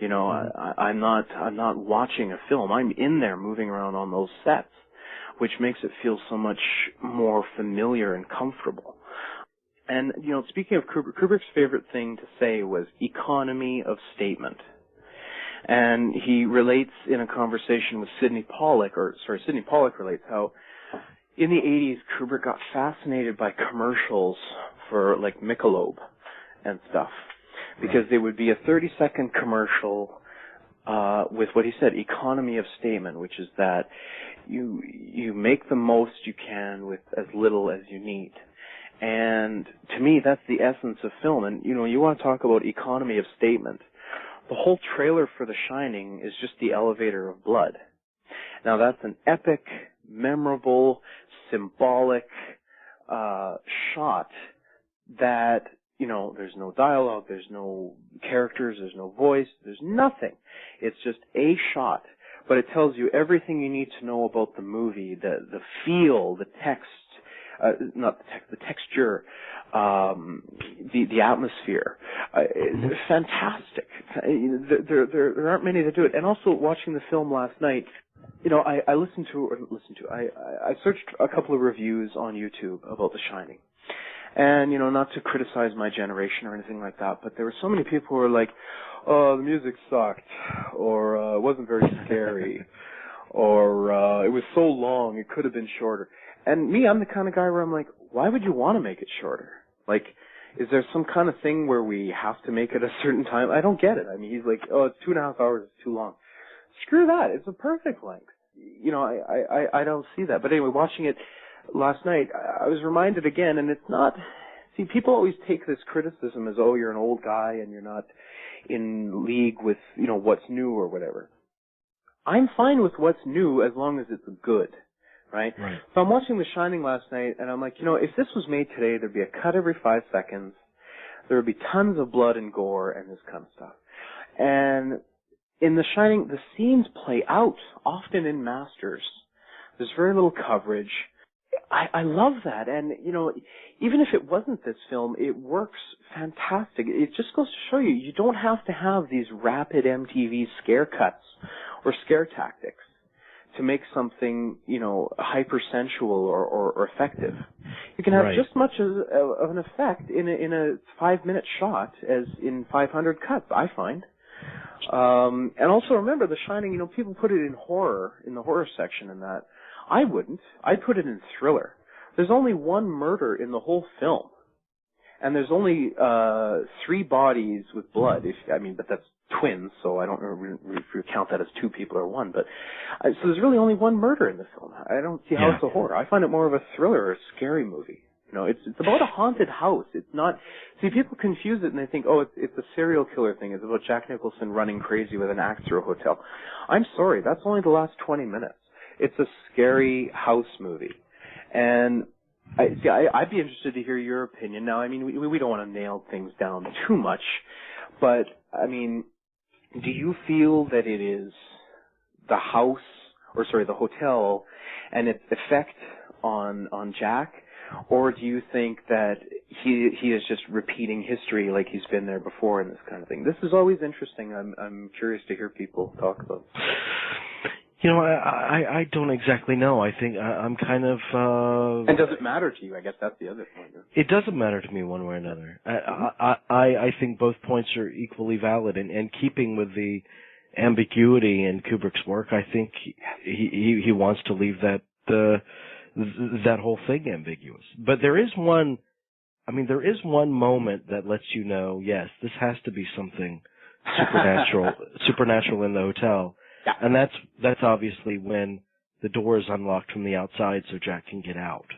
I'm not watching a film. I'm in there moving around on those sets, which makes it feel so much more familiar and comfortable. And, speaking of Kubrick's favorite thing to say was economy of statement. And he relates in a conversation with Sidney Pollack relates how in the 80s, Kubrick got fascinated by commercials for, like, Michelob and stuff. Because they would be a 30-second commercial with what he said, economy of statement, which is that you make the most you can with as little as you need. And to me, that's the essence of film. And, you want to talk about economy of statement. The whole trailer for The Shining is just the elevator of blood. Now, that's an epic, memorable, symbolic shot that, there's no dialogue, there's no characters, there's no voice, there's nothing. It's just a shot. But it tells you everything you need to know about the movie, the feel, the text, the texture, the atmosphere. It's fantastic. There aren't many that do it. And also, watching the film last night, I searched a couple of reviews on YouTube about The Shining. And, not to criticize my generation or anything like that, but there were so many people who were like, oh, the music sucked, or it wasn't very scary, or it was so long, it could have been shorter. And me, I'm the kind of guy where I'm like, why would you want to make it shorter? Like, is there some kind of thing where we have to make it a certain time? I don't get it. I mean, he's like, oh, it's 2.5 hours, it's too long. Screw that, it's a perfect length. I don't see that. But anyway, watching it last night, I was reminded again, and it's not, see, people always take this criticism as, oh, you're an old guy and you're not in league with, what's new or whatever. I'm fine with what's new as long as it's good, right? So I'm watching The Shining last night, and I'm like, if this was made today, there'd be a cut every 5 seconds, there would be tons of blood and gore and this kind of stuff. And in The Shining, the scenes play out, often in masters. There's very little coverage. I love that, and, even if it wasn't this film, it works fantastic. It just goes to show you, you don't have to have these rapid MTV scare cuts or scare tactics to make something, hypersensual or effective. You can have just much of an effect in a 5-minute shot as in 500 cuts, I find. And also remember, The Shining, people put it in horror, in the horror section and that. I wouldn't. I'd put it in thriller. There's only one murder in the whole film. And there's only 3 bodies with blood. But that's twins, so I don't know if you count that as 2 people or 1. But so there's really only one murder in the film. I don't see how it's a horror. I find it more of a thriller or a scary movie. It's about a haunted house. It's not. See, people confuse it and they think, oh, it's a serial killer thing. It's about Jack Nicholson running crazy with an axe through a hotel. I'm sorry, that's only the last 20 minutes. It's a scary house movie. And I'd be interested to hear your opinion. Now, we don't want to nail things down too much, but, do you feel that it is the hotel and its effect on Jack, or do you think that he is just repeating history like he's been there before and this kind of thing? This is always interesting. I'm curious to hear people talk about it. I don't exactly know. I think I'm kind of... And does it matter to you? I guess that's the other point. It doesn't matter to me one way or another. I think both points are equally valid. And keeping with the ambiguity in Kubrick's work, I think he wants to leave that whole thing ambiguous. But there is one moment that lets you know, yes, this has to be something supernatural in the hotel. Yeah. And that's obviously when the door is unlocked from the outside so Jack can get out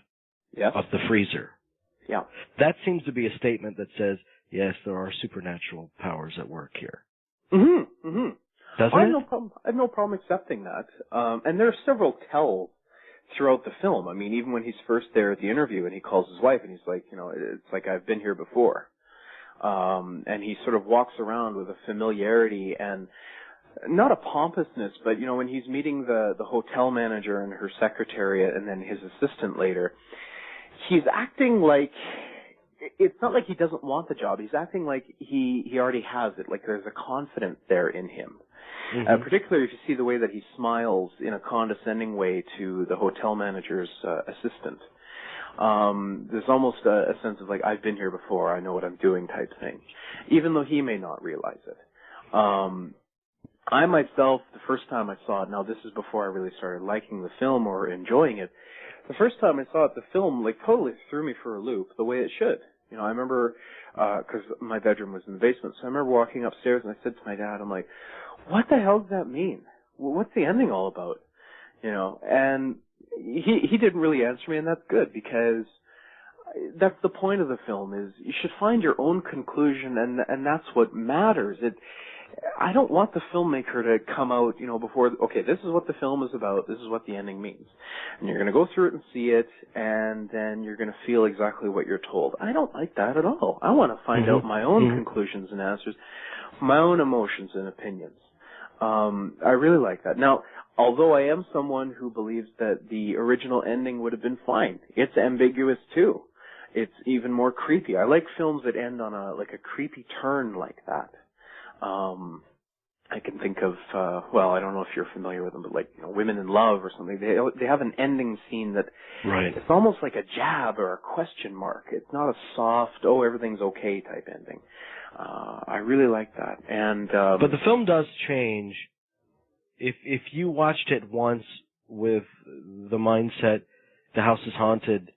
of the freezer. Yeah. That seems to be a statement that says, yes, there are supernatural powers at work here. Mm-hmm. Mm-hmm. Doesn't it? I have no problem accepting that. And there are several tells throughout the film. Even when he's first there at the interview and he calls his wife and he's like, it's like I've been here before. And he sort of walks around with a familiarity and not a pompousness, but, when he's meeting the hotel manager and her secretary and then his assistant later, he's acting like, it's not like he doesn't want the job. He's acting like he already has it, like there's a confidence there in him. Mm-hmm. Particularly if you see the way that he smiles in a condescending way to the hotel manager's assistant. There's almost a sense of like, I've been here before, I know what I'm doing type thing, even though he may not realize it. I myself, the first time I saw it, now this is before I really started liking the film or enjoying it, the first time I saw it, the film totally threw me for a loop the way it should. I remember, because my bedroom was in the basement, so I remember walking upstairs and I said to my dad, I'm like, what the hell does that mean? What's the ending all about? And he didn't really answer me, and that's good, because that's the point of the film, is you should find your own conclusion, and that's what matters. I don't want the filmmaker to come out, before, okay, this is what the film is about, this is what the ending means. And you're going to go through it and see it, and then you're going to feel exactly what you're told. I don't like that at all. I want to find out my own conclusions and answers, my own emotions and opinions. I really like that. Now, although I am someone who believes that the original ending would have been fine, it's ambiguous too. It's even more creepy. I like films that end on a creepy turn like that. I can think of, well, I don't know if you're familiar with them, but like, Women in Love or something. They have an ending scene that Right. it's almost like a jab or a question mark. It's not a soft, oh, everything's okay type ending. I really like that. And but the film does change. If you watched it once with the mindset, the house is haunted,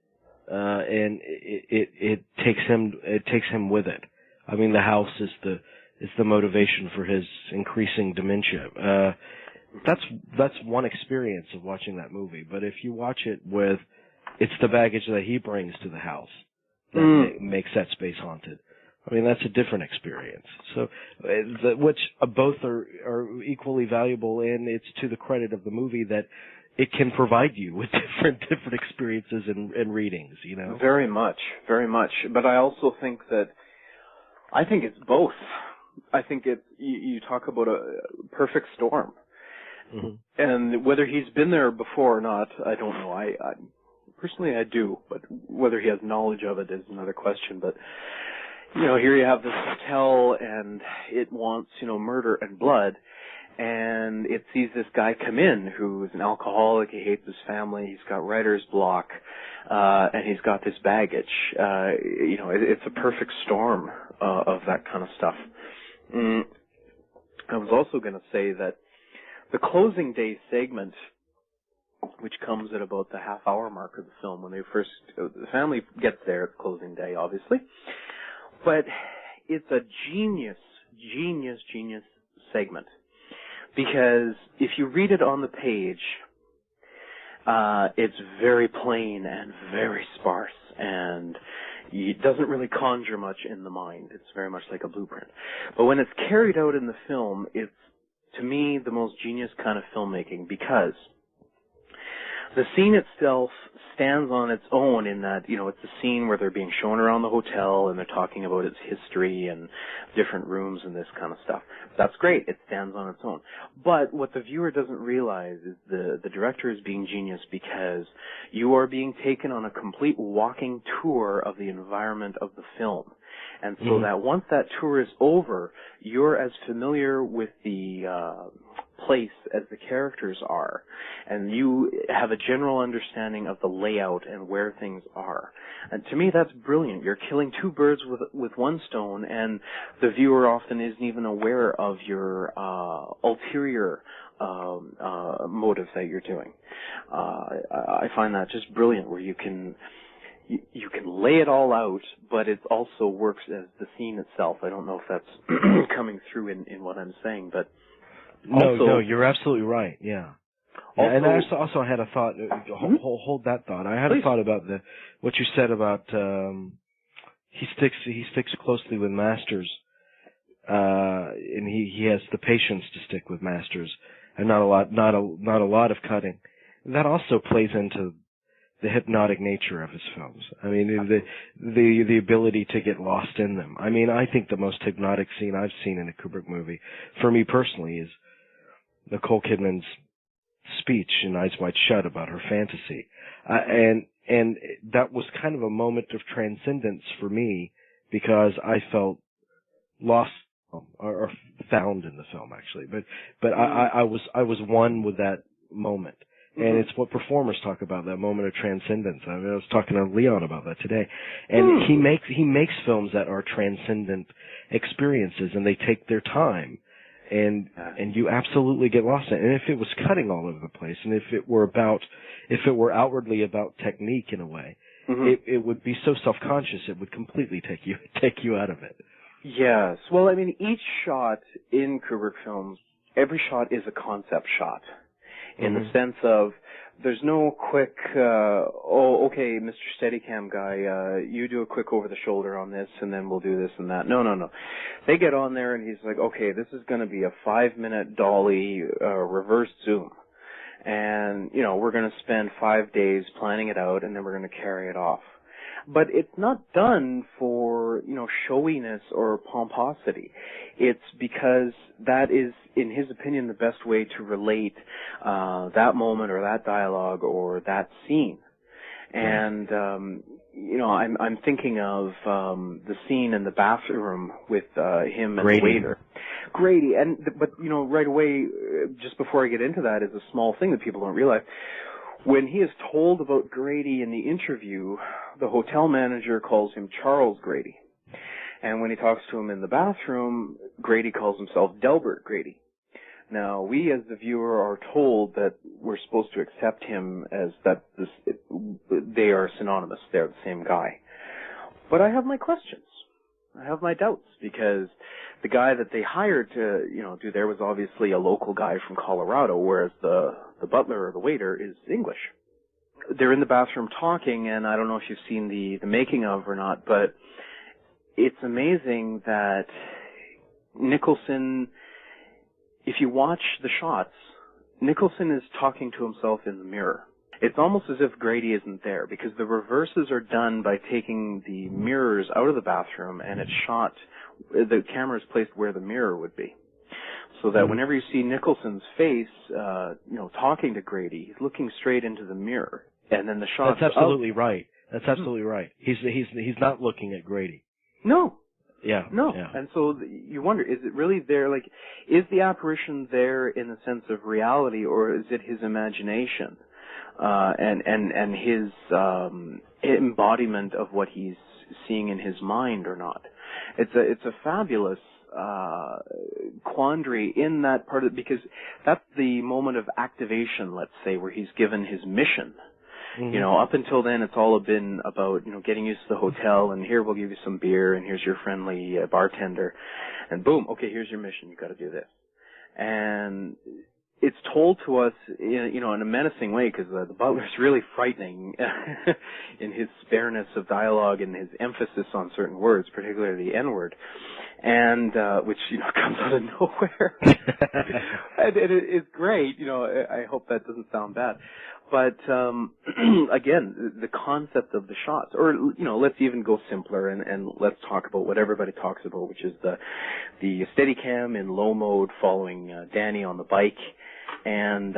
and it takes him with it. I mean, the house is the motivation for his increasing dementia. That's one experience of watching that movie. But if you watch it with, it's the baggage that he brings to the house that makes that space haunted. I mean, that's a different experience. So, which both are equally valuable, and it's to the credit of the movie that it can provide you with different experiences and readings. Very much, very much. But I also think it's both. I think you talk about a perfect storm. Mm-hmm. And whether he's been there before or not, I don't know. I personally, I do, but whether he has knowledge of it is another question. But here you have this hotel, and it wants murder and blood, and it sees this guy come in who's an alcoholic. He hates his family. He's got writer's block, and he's got this baggage. It's a perfect storm of that kind of stuff. I was also going to say that the closing day segment, which comes at about the half-hour mark of the film, when the family gets there at closing day, obviously, but it's a genius segment, because if you read it on the page, it's very plain and very sparse, and it doesn't really conjure much in the mind. It's very much like a blueprint. But when it's carried out in the film, it's, to me, the most genius kind of filmmaking, because the scene itself stands on its own in that, it's a scene where they're being shown around the hotel and they're talking about its history and different rooms and this kind of stuff. That's great. It stands on its own. But what the viewer doesn't realize is the director is being genius, because you are being taken on a complete walking tour of the environment of the film. And so that once that tour is over, you're as familiar with the place as the characters are, and you have a general understanding of the layout and where things are. And to me, that's brilliant. You're killing two birds with one stone, and the viewer often isn't even aware of your ulterior motive that you're doing. I find that just brilliant, where you can lay it all out, but it also works as the scene itself. I don't know if that's coming through in what I'm saying, but no, you're absolutely right. Yeah. Also, and I also had a thought. Hold that thought. I had a thought about what you said about he sticks closely with masters, and he has the patience to stick with masters, and not a lot of cutting. That also plays into the hypnotic nature of his films. I mean, the ability to get lost in them. I mean, I think the most hypnotic scene I've seen in a Kubrick movie, for me personally, is Nicole Kidman's speech in Eyes Wide Shut about her fantasy. And that was kind of a moment of transcendence for me, because I felt lost or found in the film, actually. But I was one with that moment. And it's what performers talk about, that moment of transcendence. I mean, I was talking to Leon about that today. And he makes films that are transcendent experiences, and they take their time. And you absolutely get lost in it. And if it was cutting all over the place, and if it were outwardly about technique in a way, it would be so self-conscious, it would completely take you out of it. Yes. Well, I mean, each shot in Kubrick films, every shot is a concept shot. In the sense of, there's no quick, okay, Mr. Steadicam guy, you do a quick over the shoulder on this, and then we'll do this and that. No. They get on there, and he's like, okay, this is going to be a 5-minute dolly reverse zoom. And, we're going to spend 5 days planning it out, and then we're going to carry it off. But it's not done for, showiness or pomposity. It's because that is, in his opinion, the best way to relate that moment or that dialogue or that scene. And I'm thinking of the scene in the bathroom with him and Grady. the waiter, Grady. But right away, just before I get into that, is a small thing that people don't realize. When he is told about Grady in the interview, the hotel manager calls him Charles Grady. And when he talks to him in the bathroom, Grady calls himself Delbert Grady. Now, we as the viewer are told that we're supposed to accept him as that they are synonymous. They're the same guy. But I have my questions. I have my doubts, because the guy that they hired to, do there was obviously a local guy from Colorado, whereas the butler or the waiter is English. They're in the bathroom talking, and I don't know if you've seen the making of or not, but it's amazing that Nicholson, if you watch the shots, Nicholson is talking to himself in the mirror. It's almost as if Grady isn't there, because the reverses are done by taking the mirrors out of the bathroom, and it's shot, the camera is placed where the mirror would be. So that whenever you see Nicholson's face, talking to Grady, he's looking straight into the mirror. And then the shot. That's absolutely right. That's absolutely right. He's not looking at Grady. No. Yeah. No. Yeah. And so you wonder, is it really there? Like, is the apparition there in the sense of reality, or is it his imagination, and his embodiment of what he's seeing in his mind or not? It's a fabulous quandary in that part of, because that's the moment of activation, let's say, where he's given his mission. Mm-hmm. Up until then, it's all been about, getting used to the hotel, and here, we'll give you some beer, and here's your friendly bartender, and boom, okay, here's your mission, you got to do this. And it's told to us, in a menacing way, because the butler's really frightening in his spareness of dialogue and his emphasis on certain words, particularly the N-word, and which comes out of nowhere. and it's great. I hope that doesn't sound bad. But again, the concept of the shots, or let's even go simpler and let's talk about what everybody talks about, which is the Steadicam in low mode following Danny on the bike. And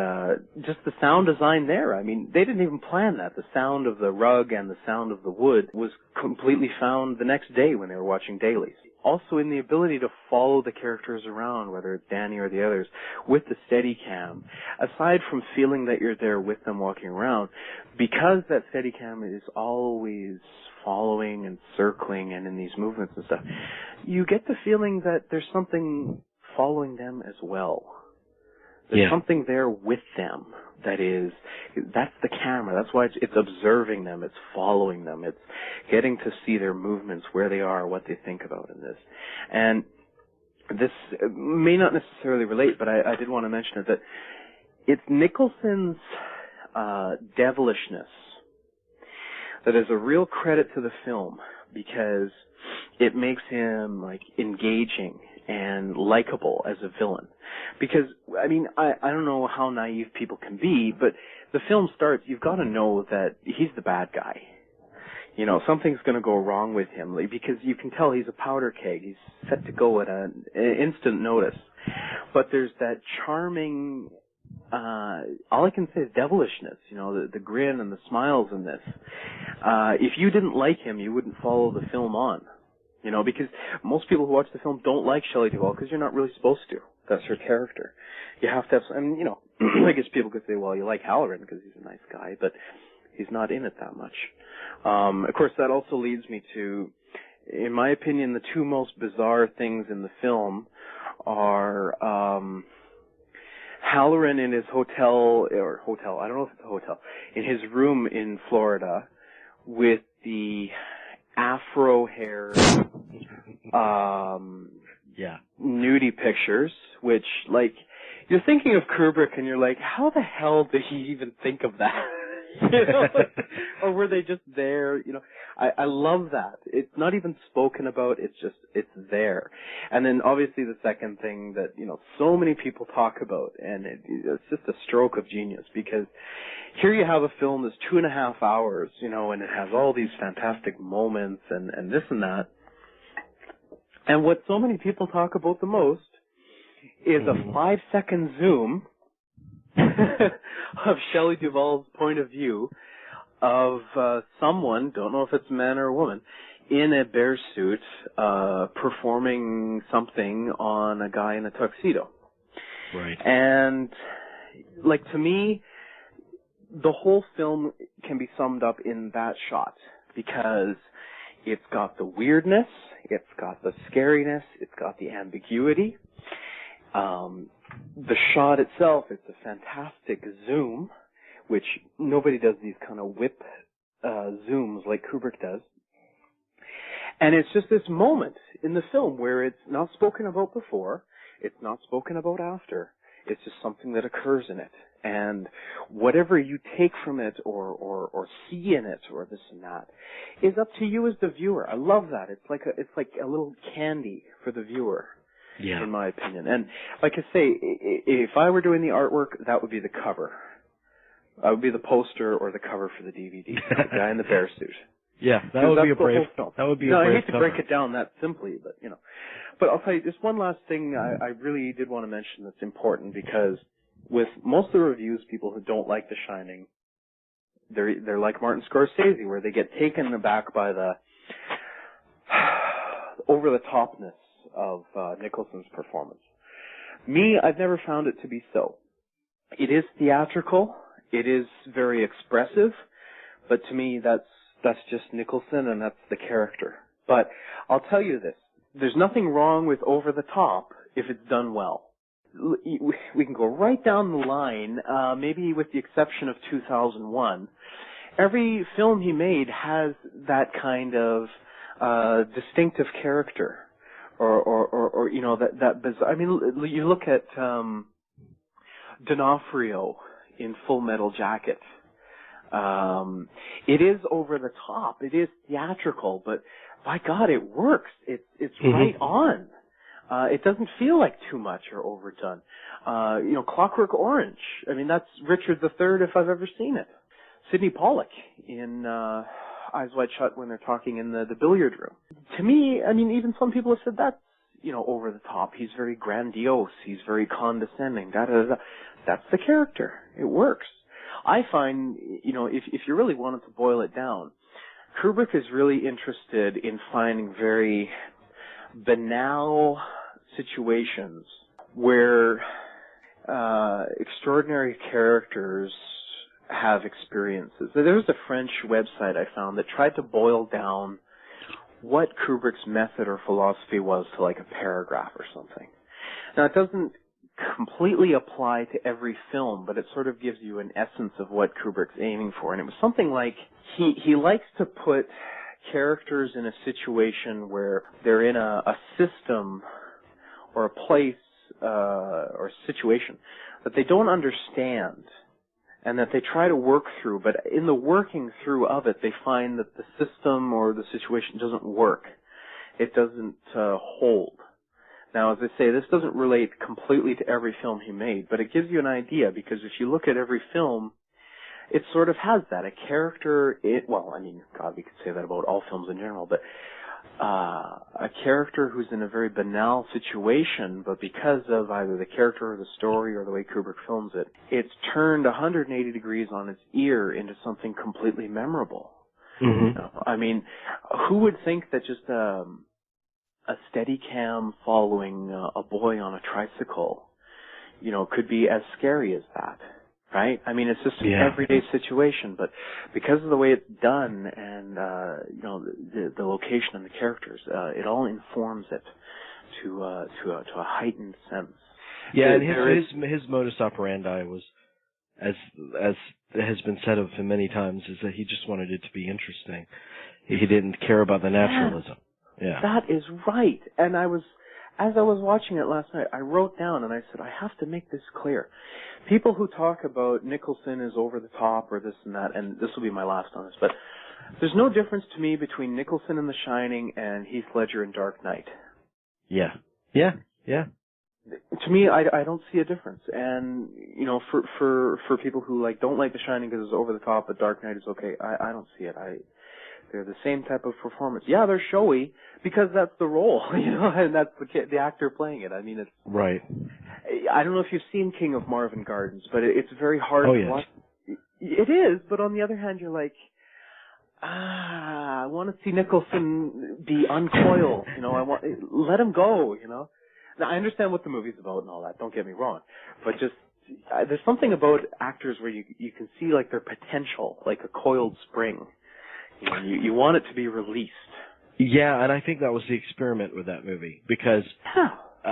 just the sound design there. I mean, they didn't even plan that. The sound of the rug and the sound of the wood was completely found the next day when they were watching dailies. Also in the ability to follow the characters around, whether it's Danny or the others, with the Steadicam. Aside from feeling that you're there with them walking around, because that Steadicam is always following and circling and in these movements and stuff, you get the feeling that there's something following them as well. There's something there with them that's the camera. That's why it's observing them, it's following them, it's getting to see their movements, where they are, what they think about in this. And this may not necessarily relate, but I did want to mention it, that it's Nicholson's devilishness that is a real credit to the film, because it makes him engaging and likable as a villain. Because, I mean, I don't know how naive people can be, but the film starts, you've got to know that he's the bad guy. Something's going to go wrong with him, because you can tell he's a powder keg. He's set to go at an instant notice. But there's that charming, all I can say is devilishness, the grin and the smiles in this. If you didn't like him, you wouldn't follow the film on. Because most people who watch the film don't like Shelley Duvall, because you're not really supposed to. That's her character. You have to have some, and I guess people could say, well, you like Halloran because he's a nice guy, but he's not in it that much. Of course, that also leads me to, in my opinion, the two most bizarre things in the film are Halloran in his hotel, I don't know if it's a hotel, in his room in Florida with the afro hair nudie pictures, which, you're thinking of Kubrick and you're like, how the hell did he even think of that? Or were they just there? I love that. It's not even spoken about, it's there. And then obviously the second thing that, so many people talk about, and it's just a stroke of genius, because here you have a film that's 2.5 hours, and it has all these fantastic moments and this and that. And what so many people talk about the most is a 5-second zoom of Shelley Duvall's point of view, of someone, don't know if it's a man or a woman, in a bear suit performing something on a guy in a tuxedo. Right. And, like, to me, the whole film can be summed up in that shot, because it's got the weirdness, it's got the scariness, it's got the ambiguity. The shot itself, it's a fantastic zoom, which nobody does these kind of whip zooms like Kubrick does. And it's just this moment in the film where it's not spoken about before, it's not spoken about after, it's just something that occurs in it. And whatever you take from it or see in it or this and that is up to you as the viewer. I love that. It's like a little candy for the viewer, in my opinion. And like I say, if I were doing the artwork, that would be the cover. That would be the poster or the cover for the DVD. The guy in the bear suit. Yeah, that would be a brave. That would be a brave I hate to cover. break it down that simply, but you know. But I'll tell you, just one last thing I really did want to mention that's important, because with most of the reviews, people who don't like The Shining, they're like Martin Scorsese, where they get taken aback by the over-the-topness of Nicholson's performance. Me, I've never found it to be so. It is theatrical, it is very expressive, but to me, that's just Nicholson, and that's the character. But I'll tell you this, there's nothing wrong with over-the-top if it's done well. We can go right down the line, maybe with the exception of 2001. Every film he made has that kind of distinctive character, or you know, that bizarre. I mean, you look at D'Onofrio in Full Metal Jacket. It is over the top. It is theatrical, but by God, it works. It's right on. It doesn't feel like too much or overdone. You know, Clockwork Orange. I mean, that's Richard III if I've ever seen it. Sidney Pollack in Eyes Wide Shut when they're talking in the billiard room. To me, I mean, even some people have said that's, you know, over the top. He's very grandiose. He's very condescending. That's the character. It works. I find, you know, if you really wanted to boil it down, Kubrick is really interested in finding very banal situations where extraordinary characters have experiences. There was a French website I found that tried to boil down what Kubrick's method or philosophy was to like a paragraph or something. Now, it doesn't completely apply to every film, but it sort of gives you an essence of what Kubrick's aiming for. And it was something like he likes to put characters in a situation where they're in a system or a place or situation that they don't understand and that they try to work through, but in the working through of it, they find that the system or the situation doesn't work. It doesn't hold. Now, as I say, this doesn't relate completely to every film he made, but it gives you an idea, because if you look at every film, it sort of has that. A character, well, I mean, God, we could say that about all films in general, but a character who's in a very banal situation, but because of either the character or the story or the way Kubrick films it, it's turned 180 degrees on its ear into something completely memorable. Mm-hmm. You know? I mean, who would think that just a steady cam following a boy on a tricycle, you know, could be as scary as that, right? I mean, it's just an everyday situation, but because of the way it's done and, you know, the location and the characters, it all informs it to a heightened sense. Yeah, and his modus operandi was, as has been said of him many times, is that he just wanted it to be interesting. He didn't care about the naturalism. Yeah. That is right. And as I was watching it last night, I wrote down and I said, I have to make this clear. People who talk about Nicholson is over the top or this and that, and this will be my last on this, but there's no difference to me between Nicholson in The Shining and Heath Ledger in Dark Knight. Yeah. To me, I don't see a difference. And, you know, for people who don't like The Shining because it's over the top, but Dark Knight is okay, I don't see it. They're the same type of performance. Yeah, they're showy because that's the role, you know, and that's the actor playing it. I mean, it's right. I don't know if you've seen King of Marvin Gardens, but it's very hard to watch. It is, but on the other hand, you're like, I want to see Nicholson be uncoiled. Let him go. Now I understand what the movie's about and all that. Don't get me wrong, but just there's something about actors where you can see like their potential, like a coiled spring. You want it to be released. Yeah, and I think that was the experiment with that movie because,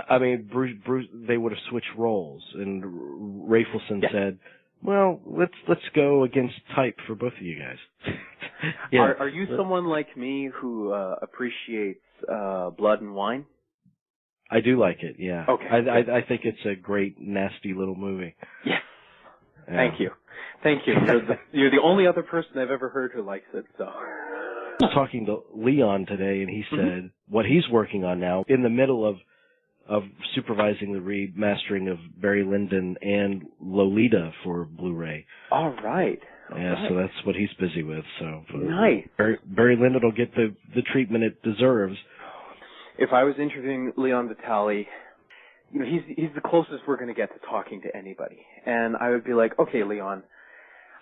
I mean, Bruce, they would have switched roles, and Rafelson said, "Well, let's go against type for both of you guys." Yeah. Are you someone like me who appreciates blood and wine? I do like it. Yeah. Okay. I think it's a great, nasty little movie. Yes. Yeah. Thank you. You're the only other person I've ever heard who likes it. So. I was talking to Leon today, and he said what he's working on now, in the middle of supervising the remastering of Barry Lyndon and Lolita for Blu-ray. All right. So that's what he's busy with. So nice. Barry Lyndon will get the treatment it deserves. If I was interviewing Leon Vitali, he's the closest we're going to get to talking to anybody, and I would be like, okay, Leon.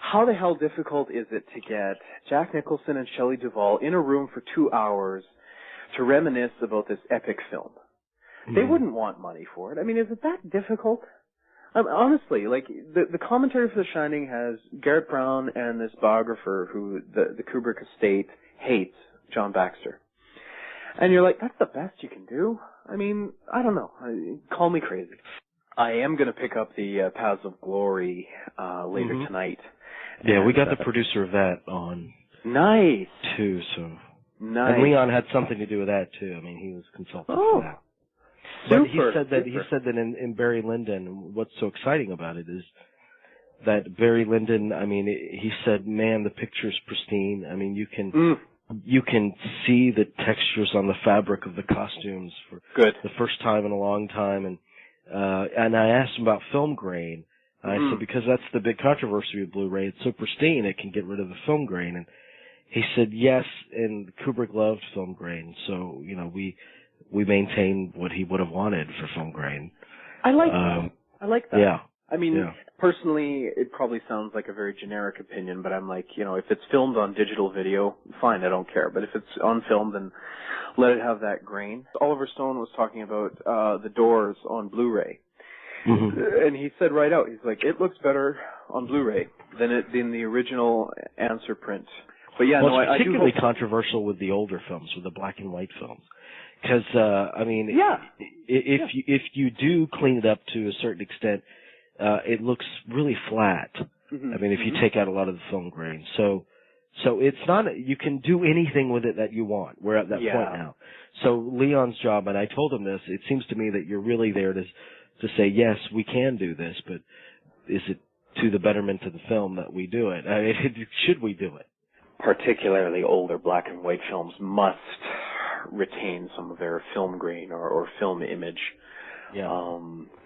How the hell difficult is it to get Jack Nicholson and Shelley Duvall in a room for 2 hours to reminisce about this epic film? They wouldn't want money for it. I mean, is it that difficult? Honestly, like, the commentary for The Shining has Garrett Brown and this biographer who the Kubrick estate hates, John Baxter. And you're like, that's the best you can do? I mean, I don't know. Call me crazy. I am going to pick up the Paths of Glory later tonight. Yeah, we got the producer of that on. Nice. Too, so. Nice. And Leon had something to do with that too. I mean, he was consultant for that. Super, But he said that in Barry Lyndon, what's so exciting about it is that Barry Lyndon, I mean, he said, man, the picture's pristine. I mean, you can see the textures on the fabric of the costumes for the first time in a long time. And I asked him about film grain. I said, because that's the big controversy with Blu-ray. It's so pristine, it can get rid of the film grain. And he said, yes, and Kubrick loved film grain. So, we maintain what he would have wanted for film grain. I like that. I like that. Yeah. I mean, personally, it probably sounds like a very generic opinion, but I'm like, if it's filmed on digital video, fine, I don't care. But if it's on film, then let it have that grain. Oliver Stone was talking about The Doors on Blu-ray. And he said right out, he's like, it looks better on Blu-ray than the original answer print. But yeah, well, no, it's I do particularly controversial with the older films, with the black and white films, because I mean, if you do clean it up to a certain extent, it looks really flat. I mean, if you take out a lot of the film grain, so it's not, you can do anything with it that you want. We're at that point now. So Leon's job, and I told him this, it seems to me that you're really there to say, yes, we can do this, but is it to the betterment of the film that we do it? I mean, should we do it? Particularly older black and white films must retain some of their film grain or film image. Yeah.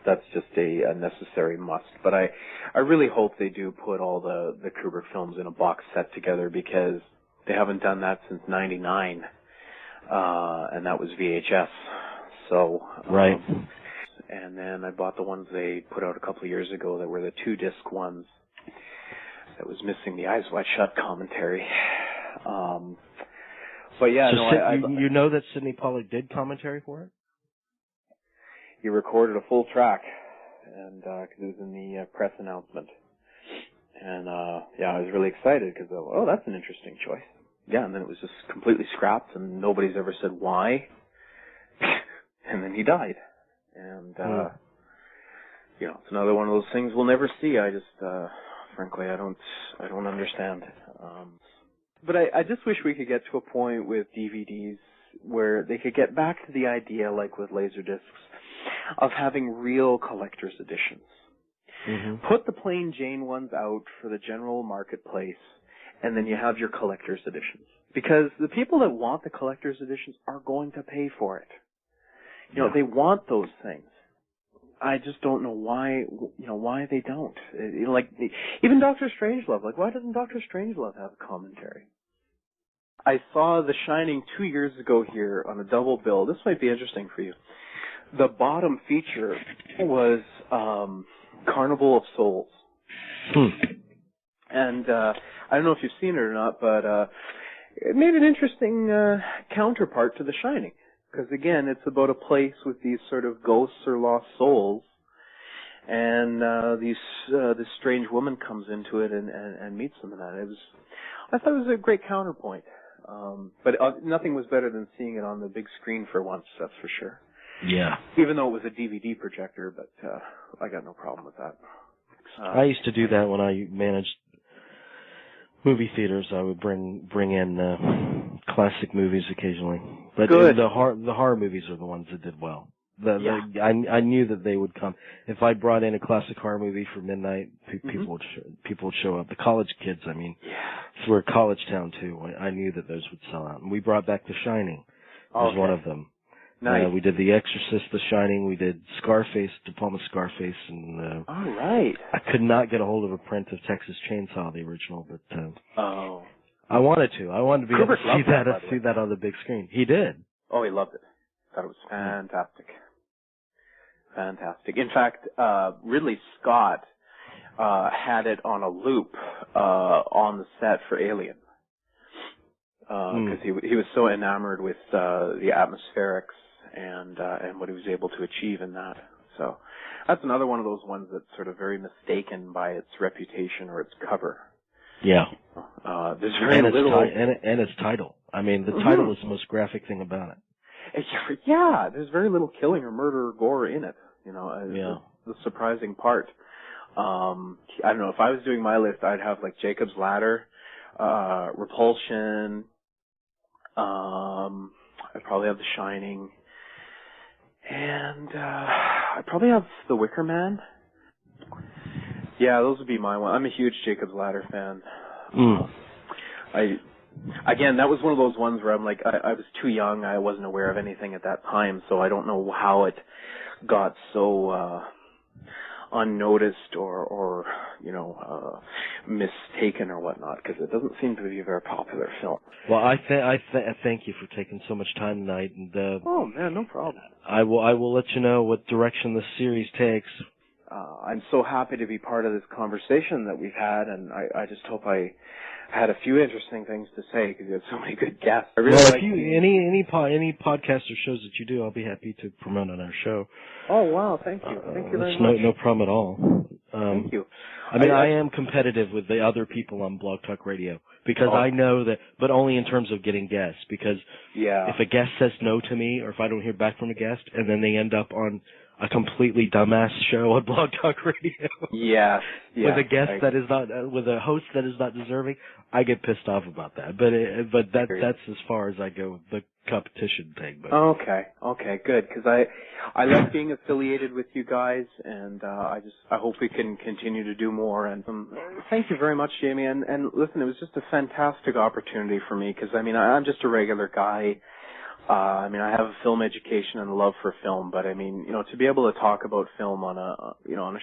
That's just a necessary must. But I really hope they do put all the Kubrick films in a box set together, because they haven't done that since '99, and that was VHS. So right. And then I bought the ones they put out a couple of years ago that were the 2-disc ones that was missing the Eyes Wide Shut commentary. But yeah, so you know that Sidney Pollack did commentary for it? He recorded a full track, and cause it was in the press announcement. And I was really excited because that's an interesting choice. Yeah, and then it was just completely scrapped, and nobody's ever said why. And then he died. And, it's another one of those things we'll never see. I just, frankly, I don't understand. But I just wish we could get to a point with DVDs where they could get back to the idea, like with Laserdiscs, of having real collector's editions. Put the plain Jane ones out for the general marketplace, and then you have your collector's editions. Because the people that want the collector's editions are going to pay for it. They want those things. I just don't know why they don't. Even Dr. Strangelove, why doesn't Dr. Strangelove have a commentary? I saw The Shining 2 years ago here on a double bill. This might be interesting for you. The bottom feature was Carnival of Souls. And I don't know if you've seen it or not, but it made an interesting counterpart to The Shining, because again, it's about a place with these sort of ghosts or lost souls, and this strange woman comes into it and meets them in that. I thought it was a great counterpoint, but nothing was better than seeing it on the big screen for once. That's for sure. Yeah. Even though it was a DVD projector, but I got no problem with that. I used to do that when I managed movie theaters. I would bring in classic movies occasionally, but the horror movies are the ones that did well. I knew that they would come. If I brought in a classic horror movie for midnight, people would show up. The college kids, I mean, we're a college town too. I knew that those would sell out. And we brought back The Shining as one of them. Nice. We did The Exorcist, The Shining. We did Scarface, De Palma Scarface, and all right. I could not get a hold of a print of Texas Chainsaw, the original, but I wanted to. I wanted to be able to see that on the big screen. He did. Oh, he loved it. Thought it was fantastic. Fantastic. In fact, Ridley Scott had it on a loop on the set for Alien, because he was so enamored with the atmospherics and what he was able to achieve in that. So that's another one of those ones that's sort of very mistaken by its reputation or its cover. Yeah. There's very little... and its title. I mean, the title is the most graphic thing about it. Yeah, there's very little killing or murder or gore in it. You know, the surprising part. I don't know, if I was doing my list, I'd have like Jacob's Ladder, Repulsion, I'd probably have The Shining, and I'd probably have The Wicker Man. Yeah, those would be my one. I'm a huge Jacob's Ladder fan. Again, that was one of those ones where I'm like, I was too young, I wasn't aware of anything at that time, so I don't know how it got so unnoticed or mistaken or whatnot, because it doesn't seem to be a very popular film. Well, I thank you for taking so much time tonight, and oh man, no problem. I will let you know what direction this series takes. I'm so happy to be part of this conversation that we've had, and I just hope I had a few interesting things to say, because you had so many good guests. I really if any podcast or shows that you do, I'll be happy to promote on our show. Oh wow, thank you, thank you very much. No problem at all. Thank you. I mean, I am competitive with the other people on Blog Talk Radio, because I know that, but only in terms of getting guests. Because if a guest says no to me, or if I don't hear back from a guest, and then they end up on a completely dumbass show on Blog Talk Radio. With a guest that is not, with a host that is not deserving, I get pissed off about that. But that's as far as I go with the competition thing. But. Okay, good. Because I like being affiliated with you guys, and I hope we can continue to do more. And thank you very much, Jamie. And listen, it was just a fantastic opportunity for me, because I mean, I'm just a regular guy. I mean, I have a film education and a love for film, but I mean, you know, to be able to talk about film on a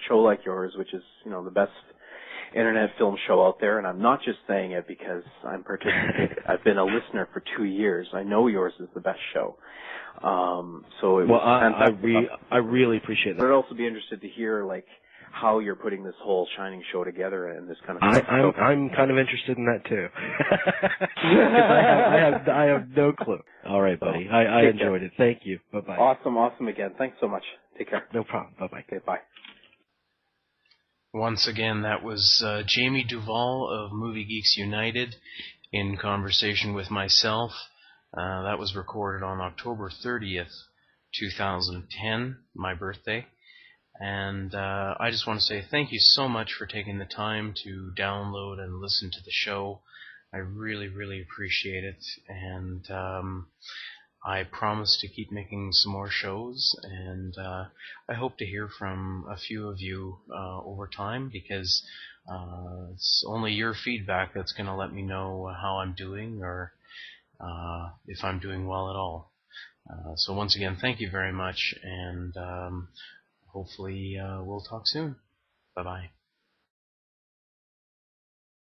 show like yours, which is, you know, the best internet film show out there, and I'm not just saying it because I'm participating. I've been a listener for 2 years. I know yours is the best show. So it was fantastic. I really appreciate that. But I'd also be interested to hear, like, how you're putting this whole Shining show together and this kind of stuff. I'm kind of interested in that too. I have no clue. All right, buddy. I enjoyed it. Thank you. Bye-bye. Awesome again. Thanks so much. Take care. No problem. Bye-bye. Okay, bye. Once again, that was Jamey Duvall of MovieGeeksUnited in conversation with myself. That was recorded on October 30th, 2010, my birthday. And I just want to say thank you so much for taking the time to download and listen to the show. I really, really appreciate it. And I promise to keep making some more shows. And I hope to hear from a few of you over time, because it's only your feedback that's going to let me know how I'm doing, or if I'm doing well at all. So once again, thank you very much. And hopefully we'll talk soon. Bye-bye.